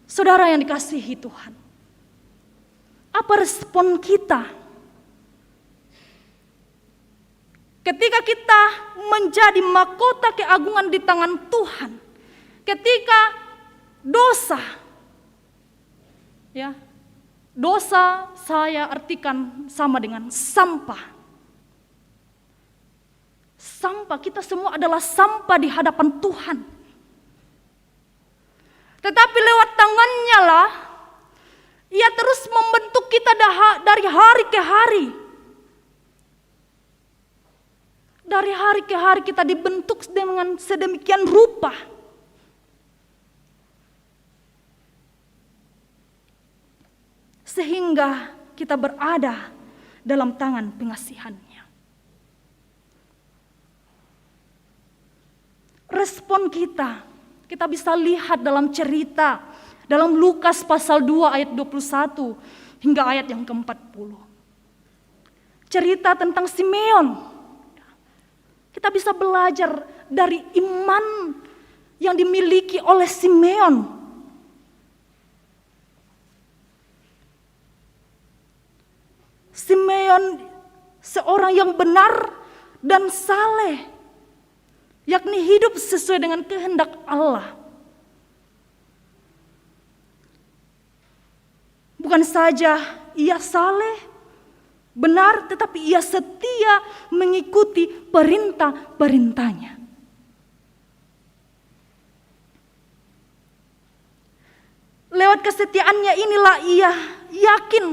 Saudara yang dikasihi Tuhan, apa respon kita ketika kita menjadi mahkota keagungan di tangan Tuhan? Ketika dosa, ya, dosa saya artikan sama dengan sampah. Sampah, kita semua adalah sampah di hadapan Tuhan. Tetapi lewat tangannya lah, Ia terus membentuk kita dari hari ke hari. Dari hari ke hari kita dibentuk dengan sedemikian rupa. Sehingga kita berada dalam tangan pengasihan-Nya. Respon kita bisa lihat dalam cerita, dalam Lukas pasal 2 ayat 21 hingga ayat yang ke-40. Cerita tentang Simeon. Kita bisa belajar dari iman yang dimiliki oleh Simeon. Simeon seorang yang benar dan saleh, yakni hidup sesuai dengan kehendak Allah. Bukan saja ia saleh, benar, tetapi ia setia mengikuti perintah-perintahnya. Lewat kesetiaannya inilah ia yakin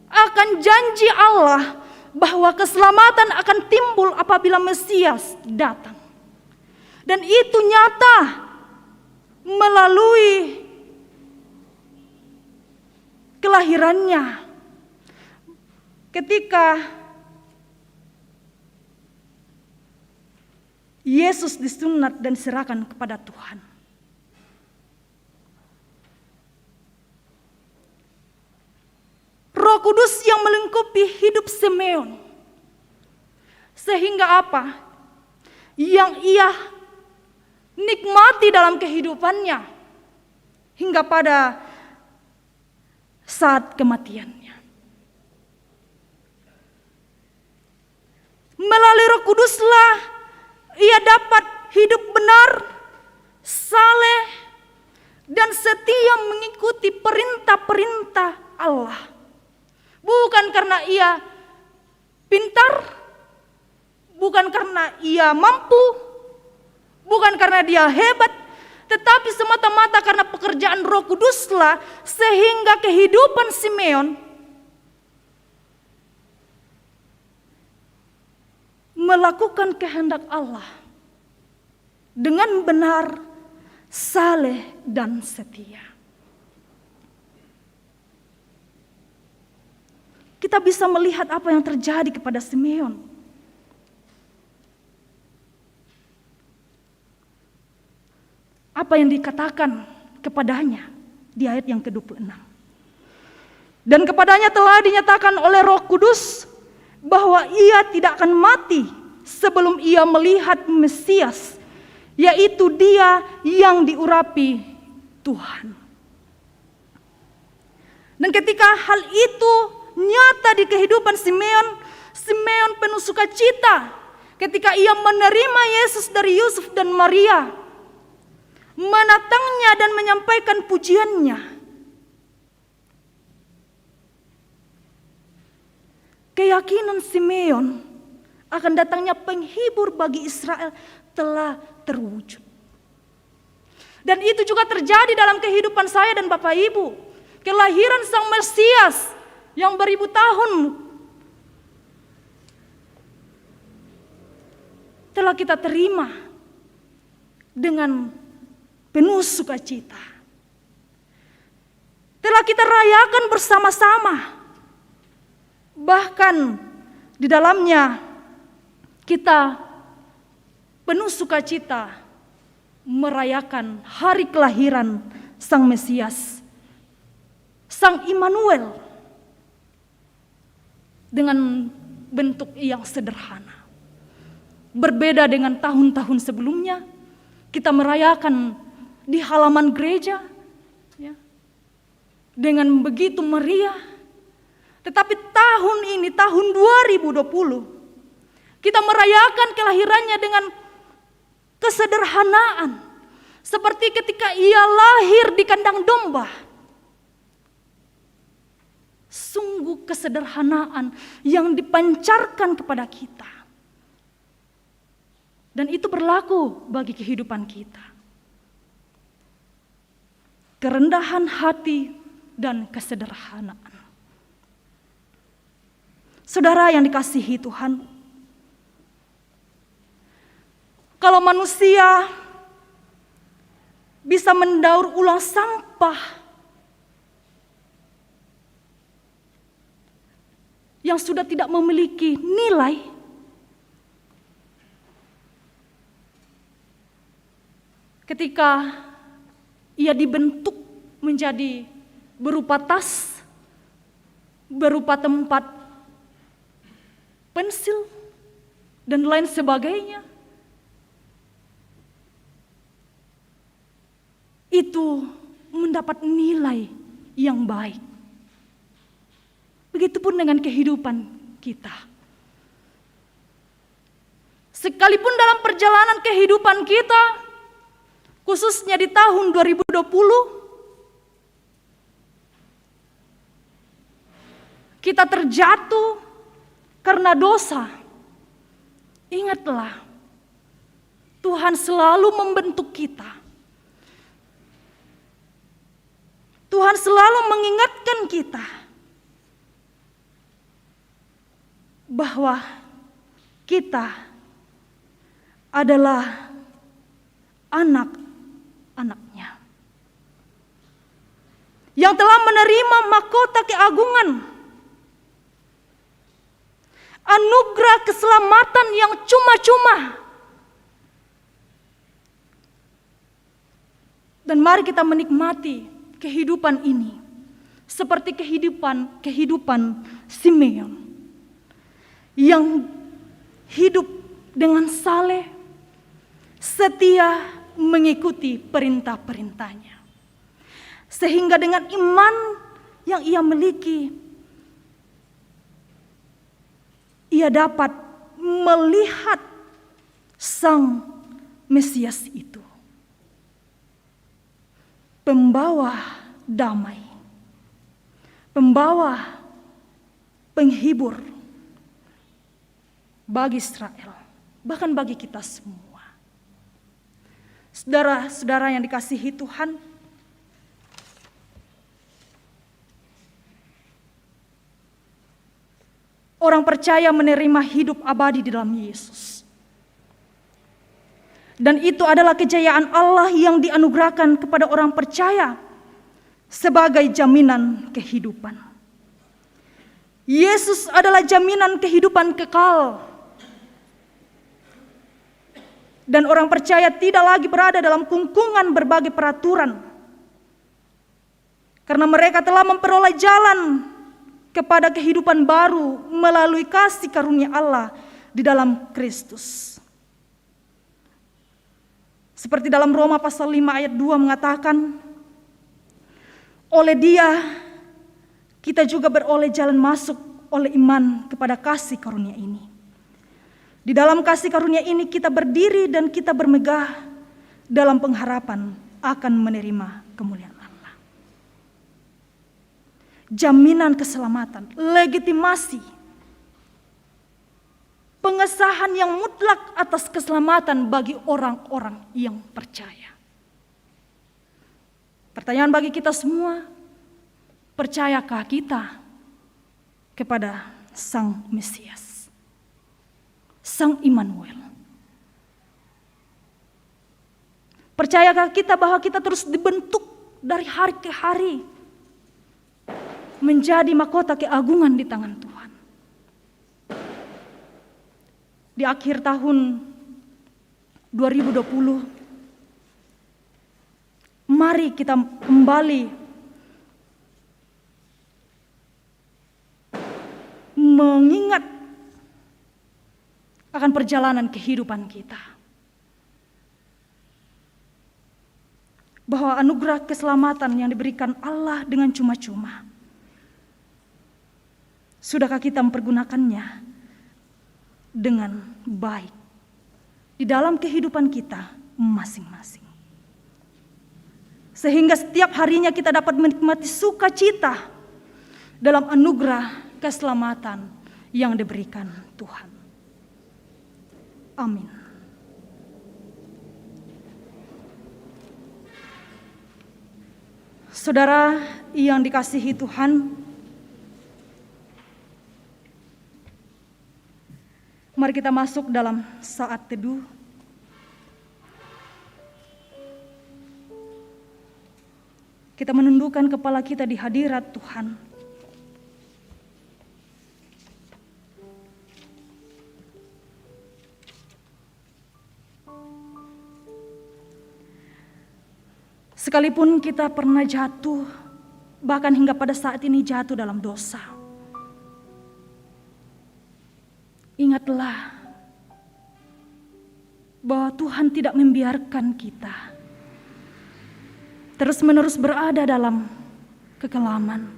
akan janji Allah bahwa keselamatan akan timbul apabila Mesias datang. Dan itu nyata melalui kelahirannya. Ketika Yesus disunat dan diserahkan kepada Tuhan. Roh Kudus yang melingkupi hidup Simeon. Sehingga apa? Yang ia nikmati dalam kehidupannya hingga pada saat kematiannya. Melalui Roh Kuduslah ia dapat hidup benar, saleh, dan setia mengikuti perintah-perintah Allah. Bukan karena ia pintar, bukan karena ia mampu, bukan karena dia hebat, tetapi semata-mata karena pekerjaan Roh Kuduslah sehingga kehidupan Simeon melakukan kehendak Allah dengan benar, saleh, dan setia. Kita bisa melihat apa yang terjadi kepada Simeon. Apa yang dikatakan kepadanya di ayat yang ke-26. Dan kepadanya telah dinyatakan oleh Roh Kudus bahwa ia tidak akan mati sebelum ia melihat Mesias, yaitu Dia yang diurapi Tuhan. Dan ketika hal itu nyata di kehidupan Simeon, Simeon penuh sukacita ketika ia menerima Yesus dari Yusuf dan Maria, menatangnya dan menyampaikan pujiannya. Keyakinan Simeon akan datangnya penghibur bagi Israel telah terwujud. Dan itu juga terjadi dalam kehidupan saya dan Bapak Ibu. Kelahiran Sang Mesias yang beribu tahun telah kita terima dengan penuh sukacita. Telah kita rayakan bersama-sama. Bahkan di dalamnya kita penuh sukacita merayakan hari kelahiran Sang Mesias, Sang Immanuel, dengan bentuk yang sederhana. Berbeda dengan tahun-tahun sebelumnya, kita merayakan di halaman gereja ya, dengan begitu meriah. Tetapi tahun ini, tahun 2020, kita merayakan kelahirannya dengan kesederhanaan. Seperti ketika ia lahir di kandang domba. Sungguh kesederhanaan yang dipancarkan kepada kita. Dan itu berlaku bagi kehidupan kita. Kerendahan hati dan kesederhanaan. Saudara yang dikasihi Tuhan, kalau manusia bisa mendaur ulang sampah yang sudah tidak memiliki nilai, ketika ia dibentuk menjadi berupa tas, berupa tempat pensil, dan lain sebagainya, itu mendapat nilai yang baik. Begitupun dengan kehidupan kita. Sekalipun dalam perjalanan kehidupan kita, khususnya di tahun 2020, kita terjatuh karena dosa. Ingatlah, Tuhan selalu membentuk kita. Tuhan selalu mengingatkan kita bahwa kita adalah anak-anaknya yang telah menerima mahkota keagungan, anugerah keselamatan yang cuma-cuma. Dan mari kita menikmati kehidupan ini seperti kehidupan Simeon yang hidup dengan saleh, setia mengikuti perintah-perintahnya. Sehingga dengan iman yang ia miliki, ia dapat melihat Sang Mesias itu, pembawa damai, pembawa penghibur bagi Israel, bahkan bagi kita semua. Saudara-saudara yang dikasihi Tuhan, orang percaya menerima hidup abadi di dalam Yesus. Dan itu adalah kejayaan Allah yang dianugerahkan kepada orang percaya sebagai jaminan kehidupan. Yesus adalah jaminan kehidupan kekal. Dan orang percaya tidak lagi berada dalam kungkungan berbagai peraturan. Karena mereka telah memperoleh jalan kepada kehidupan baru melalui kasih karunia Allah di dalam Kristus. Seperti dalam Roma pasal 5 ayat 2 mengatakan, oleh Dia kita juga beroleh jalan masuk oleh iman kepada kasih karunia ini. Di dalam kasih karunia ini kita berdiri dan kita bermegah dalam pengharapan akan menerima kemuliaan Allah. Jaminan keselamatan, legitimasi, pengesahan yang mutlak atas keselamatan bagi orang-orang yang percaya. Pertanyaan bagi kita semua, percayakah kita kepada Sang Mesias, Sang Immanuel? Percayakah kita bahwa kita terus dibentuk dari hari ke hari menjadi mahkota keagungan di tangan Tuhan? Di akhir tahun 2020, mari kita kembali mengingat akan perjalanan kehidupan kita. Bahwa anugerah keselamatan yang diberikan Allah dengan cuma-cuma, sudahkah kita mempergunakannya dengan baik di dalam kehidupan kita masing-masing? Sehingga setiap harinya kita dapat menikmati sukacita dalam anugerah keselamatan yang diberikan Tuhan. Amin. Saudara yang dikasihi Tuhan, mari kita masuk dalam saat teduh. Kita menundukkan kepala kita di hadirat Tuhan. Sekalipun kita pernah jatuh, bahkan hingga pada saat ini jatuh dalam dosa, ingatlah bahwa Tuhan tidak membiarkan kita terus-menerus berada dalam kekelaman,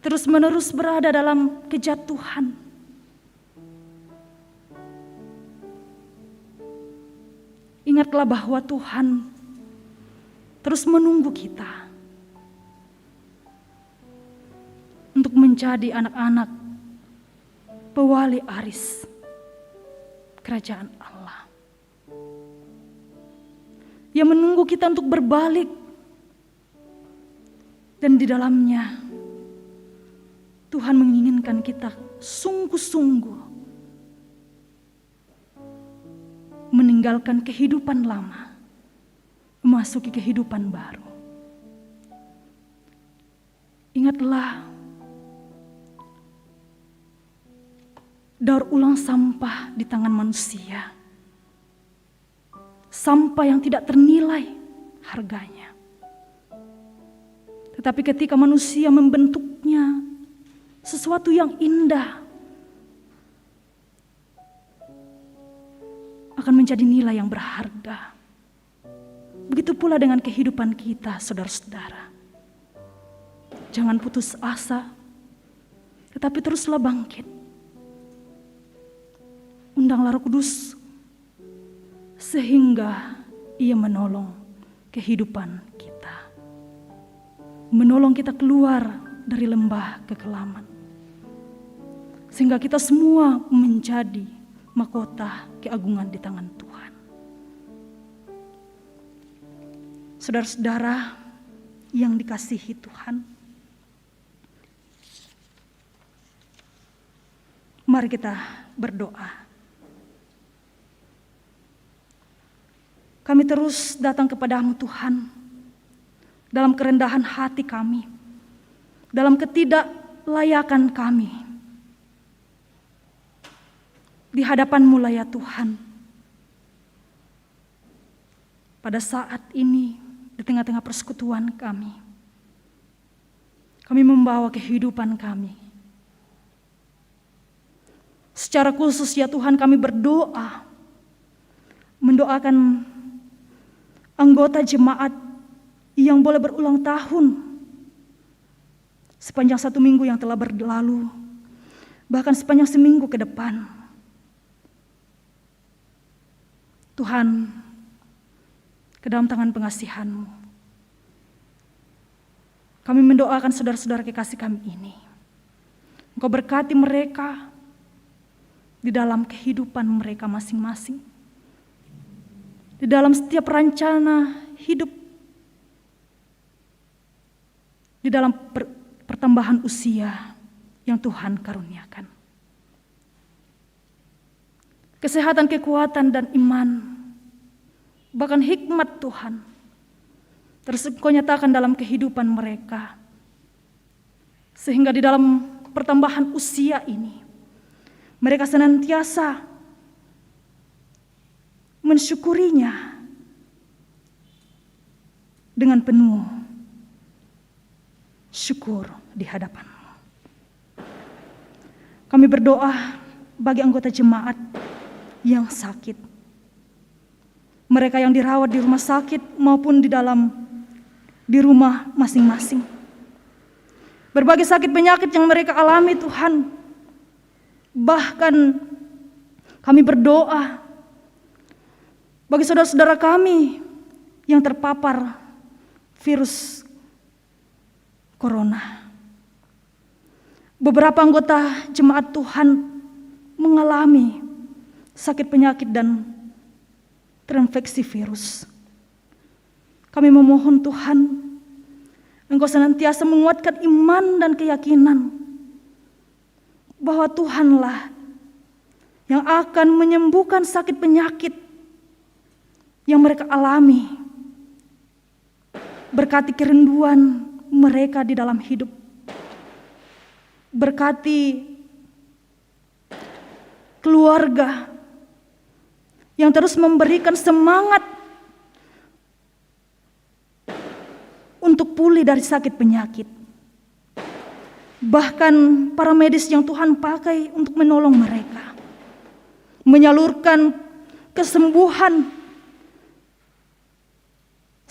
terus-menerus berada dalam kejatuhan. Ingatlah bahwa Tuhan terus menunggu kita untuk menjadi anak-anak pewali aris kerajaan Allah. Ia menunggu kita untuk berbalik, dan di dalamnya Tuhan menginginkan kita sungguh-sungguh meninggalkan kehidupan lama, memasuki kehidupan baru. Ingatlah, daur ulang sampah di tangan manusia, sampah yang tidak ternilai harganya. Tetapi ketika manusia membentuknya sesuatu yang indah, akan menjadi nilai yang berharga. Begitu pula dengan kehidupan kita, saudara-saudara. Jangan putus asa, tetapi teruslah bangkit. Undanglah Roh Kudus sehingga Ia menolong kehidupan kita, menolong kita keluar dari lembah kekelaman, sehingga kita semua menjadi mahkota keagungan di tangan Tuhan. Saudara-saudara yang dikasihi Tuhan, mari kita berdoa. Kami terus datang kepadamu Tuhan, dalam kerendahan hati kami, dalam ketidaklayakan kami. Di hadapan-Mu lah ya Tuhan. Pada saat ini, di tengah-tengah persekutuan kami membawa kehidupan kami. Secara khusus ya Tuhan, kami berdoa, mendoakan anggota jemaat yang boleh berulang tahun sepanjang 1 minggu yang telah berlalu, bahkan sepanjang seminggu ke depan. Tuhan, ke dalam tangan pengasihan-Mu, kami mendoakan saudara-saudara kekasih kami ini. Engkau berkati mereka di dalam kehidupan mereka masing-masing, di dalam setiap rencana hidup, di dalam pertambahan usia yang Tuhan karuniakan. Kesehatan, kekuatan, dan iman, bahkan hikmat Tuhan, terus Engkau nyatakan dalam kehidupan mereka. Sehingga di dalam pertambahan usia ini, mereka senantiasa mensyukurinya dengan penuh syukur di hadapan-Mu. Kami berdoa bagi anggota jemaat yang sakit, mereka yang dirawat di rumah sakit maupun di rumah masing-masing. Berbagai sakit penyakit yang mereka alami Tuhan. Bahkan kami berdoa bagi saudara-saudara kami yang terpapar virus corona. Beberapa anggota jemaat Tuhan mengalami sakit penyakit dan terinfeksi virus. Kami memohon Tuhan, Engkau senantiasa menguatkan iman dan keyakinan bahwa Tuhanlah yang akan menyembuhkan sakit penyakit yang mereka alami. Berkati kerinduan mereka di dalam hidup. Berkati keluarga yang terus memberikan semangat untuk pulih dari sakit penyakit. Bahkan para medis yang Tuhan pakai untuk menolong mereka, menyalurkan kesembuhan.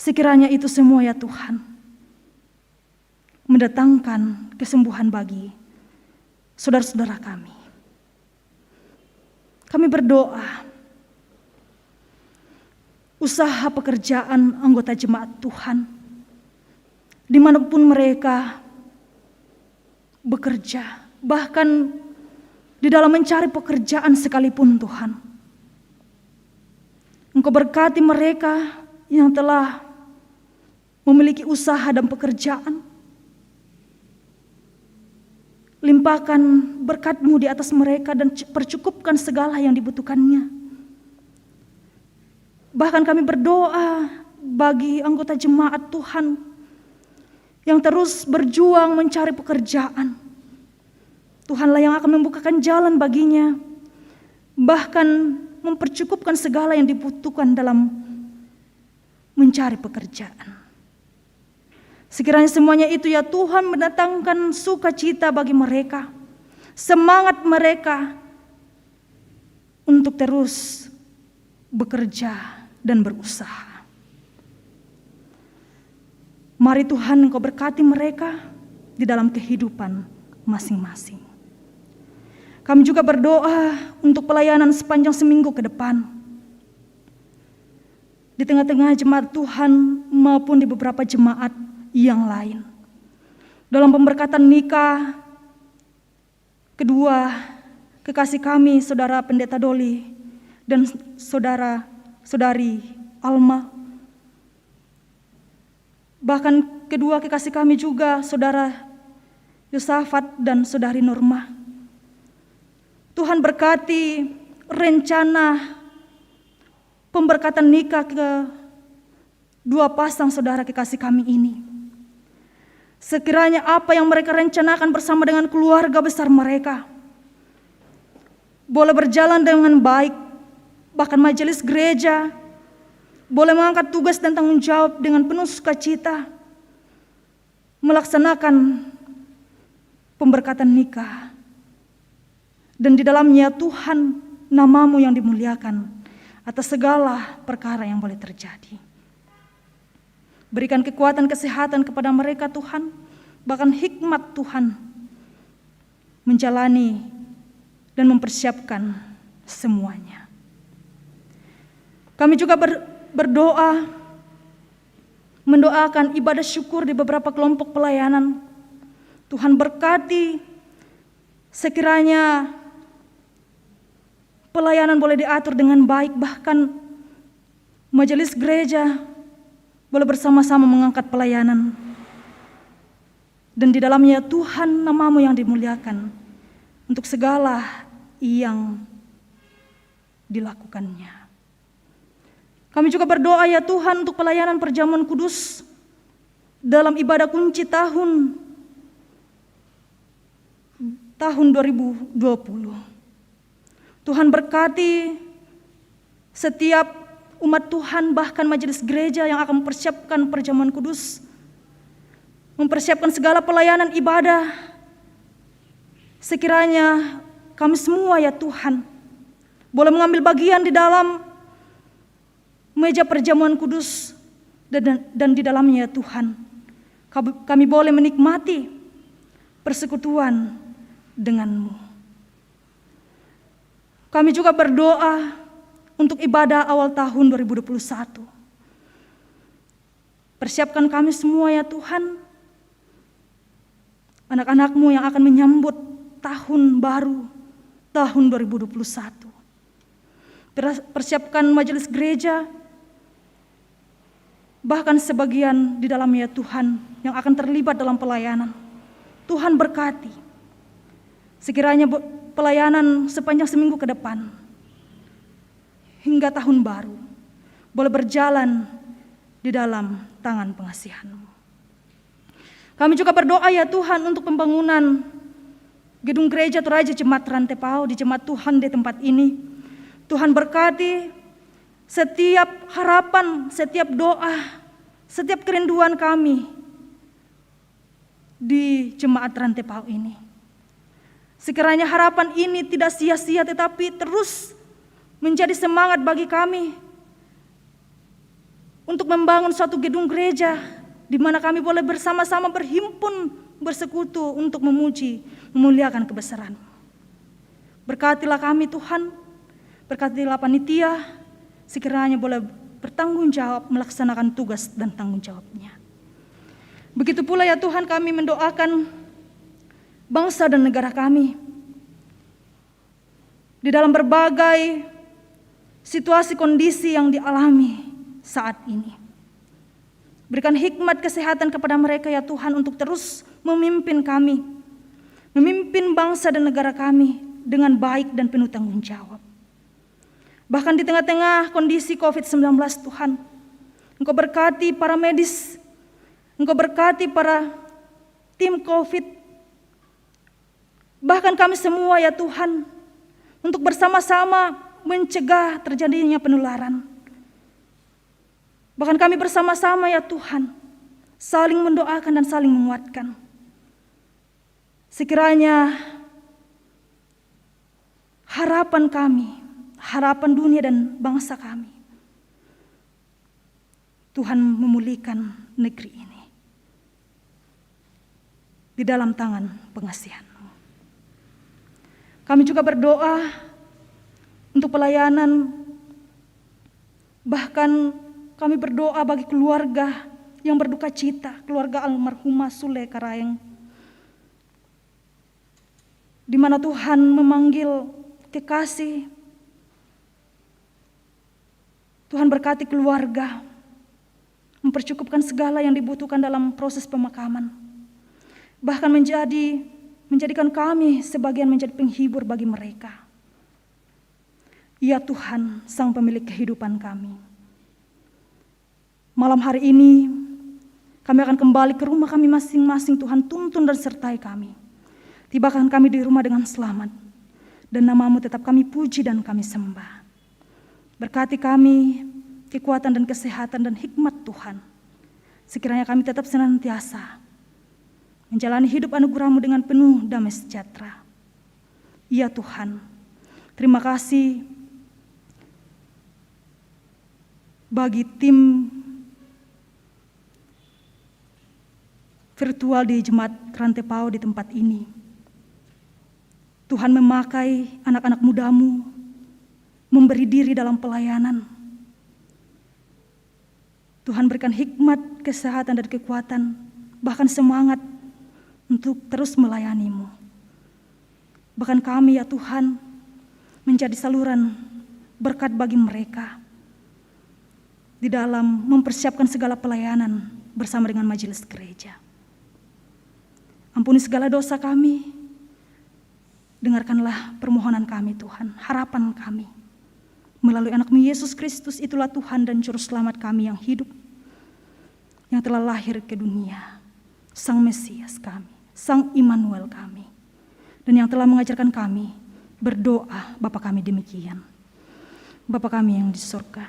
Sekiranya itu semua ya Tuhan, mendatangkan kesembuhan bagi saudara-saudara kami. Kami berdoa, usaha pekerjaan anggota jemaat Tuhan, dimanapun mereka bekerja, bahkan di dalam mencari pekerjaan sekalipun Tuhan, Engkau berkati mereka yang telah memiliki usaha dan pekerjaan. Limpahkan berkat-Mu di atas mereka dan percukupkan segala yang dibutuhkannya. Bahkan kami berdoa bagi anggota jemaat Tuhan yang terus berjuang mencari pekerjaan. Tuhanlah yang akan membukakan jalan baginya, bahkan mempercukupkan segala yang dibutuhkan dalam mencari pekerjaan. Sekiranya semuanya itu ya Tuhan mendatangkan sukacita bagi mereka, semangat mereka untuk terus bekerja dan berusaha. Mari Tuhan Engkau berkati mereka di dalam kehidupan masing-masing. Kami juga berdoa untuk pelayanan sepanjang seminggu ke depan. Di tengah-tengah jemaat Tuhan maupun di beberapa jemaat yang lain. Dalam pemberkatan nikah kedua kekasih kami, Saudara Pendeta Doli dan Saudari Alma. Bahkan kedua kekasih kami juga, Saudara Yosafat dan Saudari Norma. Tuhan berkati rencana pemberkatan nikah ke dua pasang saudara kekasih kami ini. Sekiranya apa yang mereka rencanakan bersama dengan keluarga besar mereka boleh berjalan dengan baik, bahkan majelis gereja boleh mengangkat tugas dan tanggung jawab dengan penuh sukacita melaksanakan pemberkatan nikah, dan di dalamnya Tuhan nama-Mu yang dimuliakan atas segala perkara yang boleh terjadi. Berikan kekuatan kesehatan kepada mereka Tuhan, bahkan hikmat Tuhan menjalani dan mempersiapkan semuanya. Kami juga berdoa, mendoakan ibadah syukur di beberapa kelompok pelayanan. Tuhan berkati, sekiranya pelayanan boleh diatur dengan baik, bahkan majelis gereja boleh bersama-sama mengangkat pelayanan. Dan di dalamnya Tuhan nama-Mu yang dimuliakan untuk segala yang dilakukannya. Kami juga berdoa ya Tuhan untuk pelayanan perjamuan kudus dalam ibadah kunci tahun 2020. Tuhan berkati setiap umat Tuhan, bahkan majelis gereja yang akan mempersiapkan perjamuan kudus, mempersiapkan segala pelayanan ibadah. Sekiranya kami semua ya Tuhan boleh mengambil bagian di dalam meja perjamuan kudus dan di dalamnya ya Tuhan kami boleh menikmati persekutuan dengan-Mu. Kami juga berdoa untuk ibadah awal tahun 2021. Persiapkan kami semua ya Tuhan, anak-anak-Mu yang akan menyambut tahun baru, tahun 2021. Persiapkan majelis gereja, bahkan sebagian di dalamnya Tuhan yang akan terlibat dalam pelayanan. Tuhan berkati, sekiranya pelayanan sepanjang seminggu ke depan, hingga tahun baru, boleh berjalan di dalam tangan pengasihan-Mu. Kami juga berdoa ya Tuhan untuk pembangunan gedung gereja Toraja Jemaat Rantepao di Jemaat Tuhan di tempat ini. Tuhan berkati setiap harapan, setiap doa, setiap kerinduan kami di Jemaat Rantepao ini. Sekiranya harapan ini tidak sia-sia tetapi terus menjadi semangat bagi kami untuk membangun suatu gedung gereja di mana kami boleh bersama-sama berhimpun, bersekutu untuk memuji, memuliakan kebesaran. Berkatilah kami Tuhan, berkatilah panitia, sekiranya boleh bertanggung jawab melaksanakan tugas dan tanggung jawabnya. Begitu pula ya Tuhan kami mendoakan bangsa dan negara kami di dalam berbagai situasi kondisi yang dialami saat ini. Berikan hikmat kesehatan kepada mereka ya Tuhan untuk terus memimpin kami, memimpin bangsa dan negara kami dengan baik dan penuh tanggung jawab. Bahkan di tengah-tengah kondisi COVID-19 Tuhan, Engkau berkati para medis, Engkau berkati para tim COVID, bahkan kami semua ya Tuhan, untuk bersama-sama mencegah terjadinya penularan. Bahkan kami bersama-sama ya Tuhan, saling mendoakan dan saling menguatkan. Sekiranya harapan kami, harapan dunia dan bangsa kami, Tuhan memulihkan negeri ini di dalam tangan pengasihan-Mu. Kami juga berdoa untuk pelayanan, bahkan kami berdoa bagi keluarga yang berduka cita, keluarga almarhumah Sule Karayeng, di mana Tuhan memanggil kekasih. Tuhan berkati keluarga, mempercukupkan segala yang dibutuhkan dalam proses pemakaman, bahkan menjadikan kami sebagian menjadi penghibur bagi mereka. Ya Tuhan, Sang Pemilik kehidupan kami, malam hari ini kami akan kembali ke rumah kami masing-masing. Tuhan tuntun dan sertai kami. Tibakan kami di rumah dengan selamat, dan nama-Mu tetap kami puji dan kami sembah. Berkati kami kekuatan dan kesehatan dan hikmat Tuhan. Sekiranya kami tetap senantiasa menjalani hidup anugerah-Mu dengan penuh damai sejahtera. Ya Tuhan, terima kasih bagi tim virtual di Jemaat Rantepao di tempat ini. Tuhan memakai anak-anak muda-Mu, memberi diri dalam pelayanan. Tuhan berikan hikmat, kesehatan dan kekuatan, bahkan semangat untuk terus melayani-Mu. Bahkan kami ya Tuhan menjadi saluran berkat bagi mereka di dalam mempersiapkan segala pelayanan bersama dengan majelis gereja. Ampuni segala dosa kami, dengarkanlah permohonan kami Tuhan, harapan kami. Melalui anak-Mu Yesus Kristus, itulah Tuhan dan Juru Selamat kami yang hidup, yang telah lahir ke dunia, Sang Mesias kami, Sang Immanuel kami, dan yang telah mengajarkan kami berdoa Bapa kami demikian. Bapa kami yang di surga,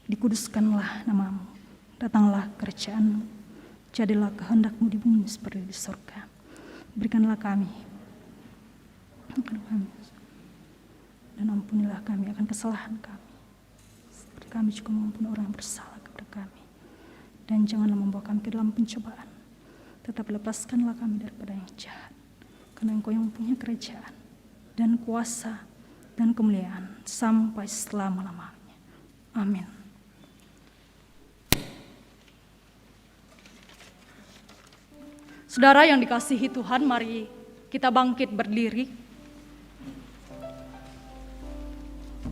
dikuduskanlah nama-Mu, datanglah kerajaan-Mu, jadilah kehendak-Mu di bumi seperti di surga. Berikanlah kami kepada kami, dan ampunilah kami akan kesalahan kami, seperti kami juga mengampuni orang yang bersalah kepada kami. Dan janganlah membawa kami ke dalam pencobaan, tetapi lepaskanlah kami daripada yang jahat. Karena Engkau yang mempunyai kerajaan dan kuasa dan kemuliaan sampai selama-lamanya. Amin. Saudara yang dikasihi Tuhan, mari kita bangkit berdiri.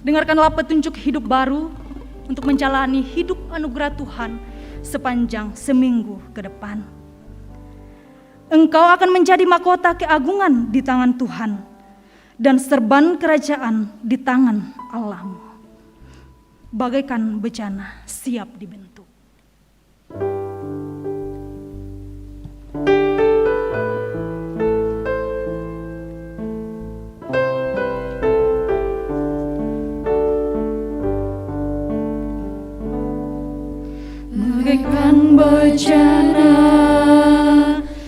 Dengarkanlah petunjuk hidup baru untuk menjalani hidup anugerah Tuhan sepanjang seminggu ke depan. Engkau akan menjadi mahkota keagungan di tangan Tuhan dan serban kerajaan di tangan Allahmu. Bagaikan bejana siap dibentuk.
Bagaikan bejana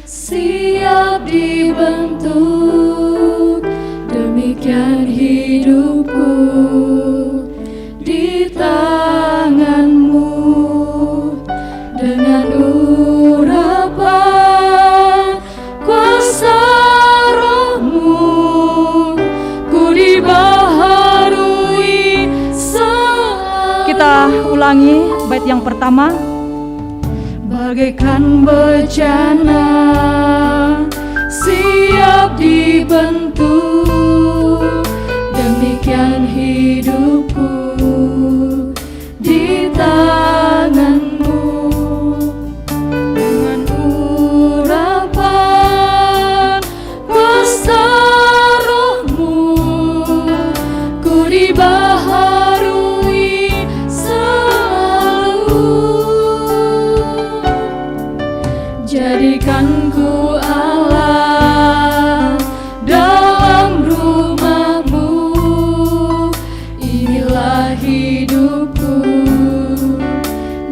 siap dibentuk, demikian hidupku di tangan-Mu. Dengan urapan kuasa Roh-Mu, ku dibaharui selalu.
Kita ulangi bait yang pertama.
Bagaikan bejana siap dibentuk, demikian hidupku di tangan-Mu. Dengan urapan kuasa Roh-Mu, ku dibaharui selalu. Jadikan ku Allah dalam rumah-Mu, inilah hidupku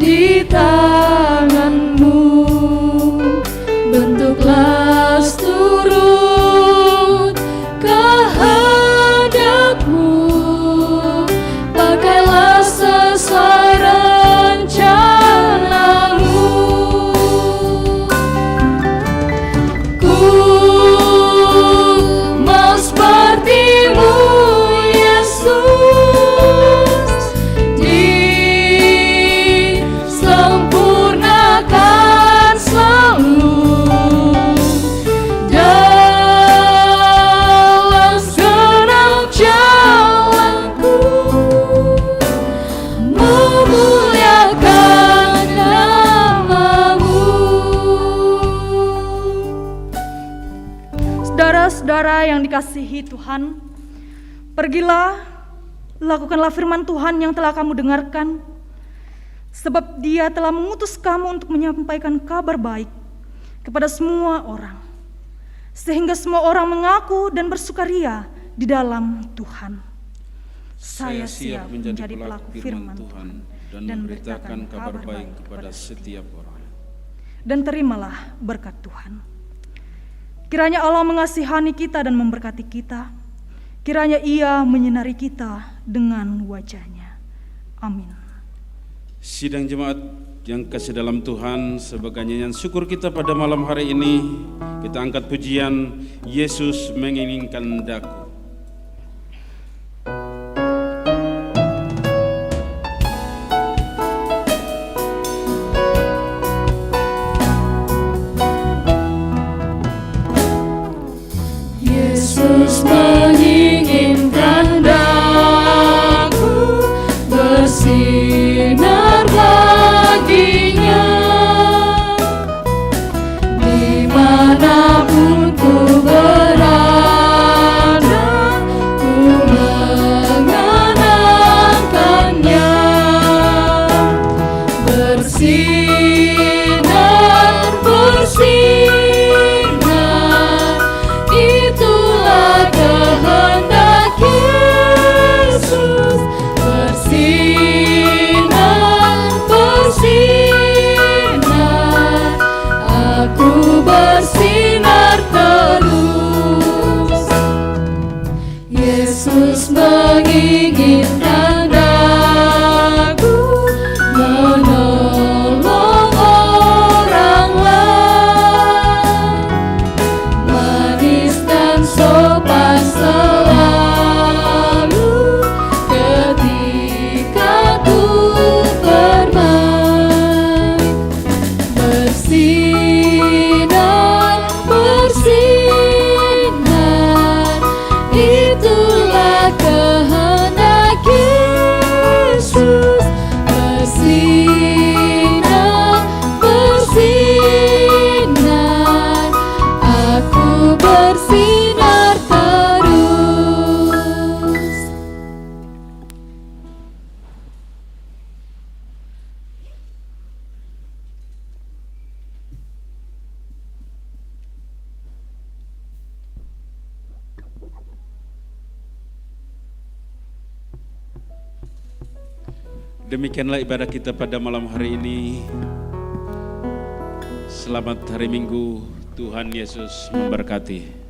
di tangan-Mu. Bentuklah turut ke hadap-Mu, pakailah sesuai rencana-Mu. Seperti-Mu Yesus, disempurnakan selalu dalam segenap jalanku, memuliakan nama-Mu.
Saudara-saudara yang dikasihi Tuhan, pergilah, lakukanlah firman Tuhan yang telah kamu dengarkan, sebab Dia telah mengutus kamu untuk menyampaikan kabar baik kepada semua orang, sehingga semua orang mengaku dan bersukaria di dalam Tuhan.
Saya siap menjadi pelaku firman Tuhan dan memberitakan kabar baik kepada setiap orang.
Dan terimalah berkat Tuhan. Kiranya Allah mengasihani kita dan memberkati kita. Kiranya Ia menyinari kita dengan wajah-Nya. Amin.
Sidang jemaat yang kasih dalam Tuhan, sebagai nyanyian syukur kita pada malam hari ini, kita angkat pujian Yesus menginginkan daku.
Yesus menginginkan daku bersinar baginya, dimanapun ku berada, bersinar, bersinar, itulah kehendak Yesus. Bersinar, bersinar, aku bersinar terus.
Demikianlah ibadah kita pada malam hari ini. Selamat hari Minggu, Tuhan Yesus memberkati.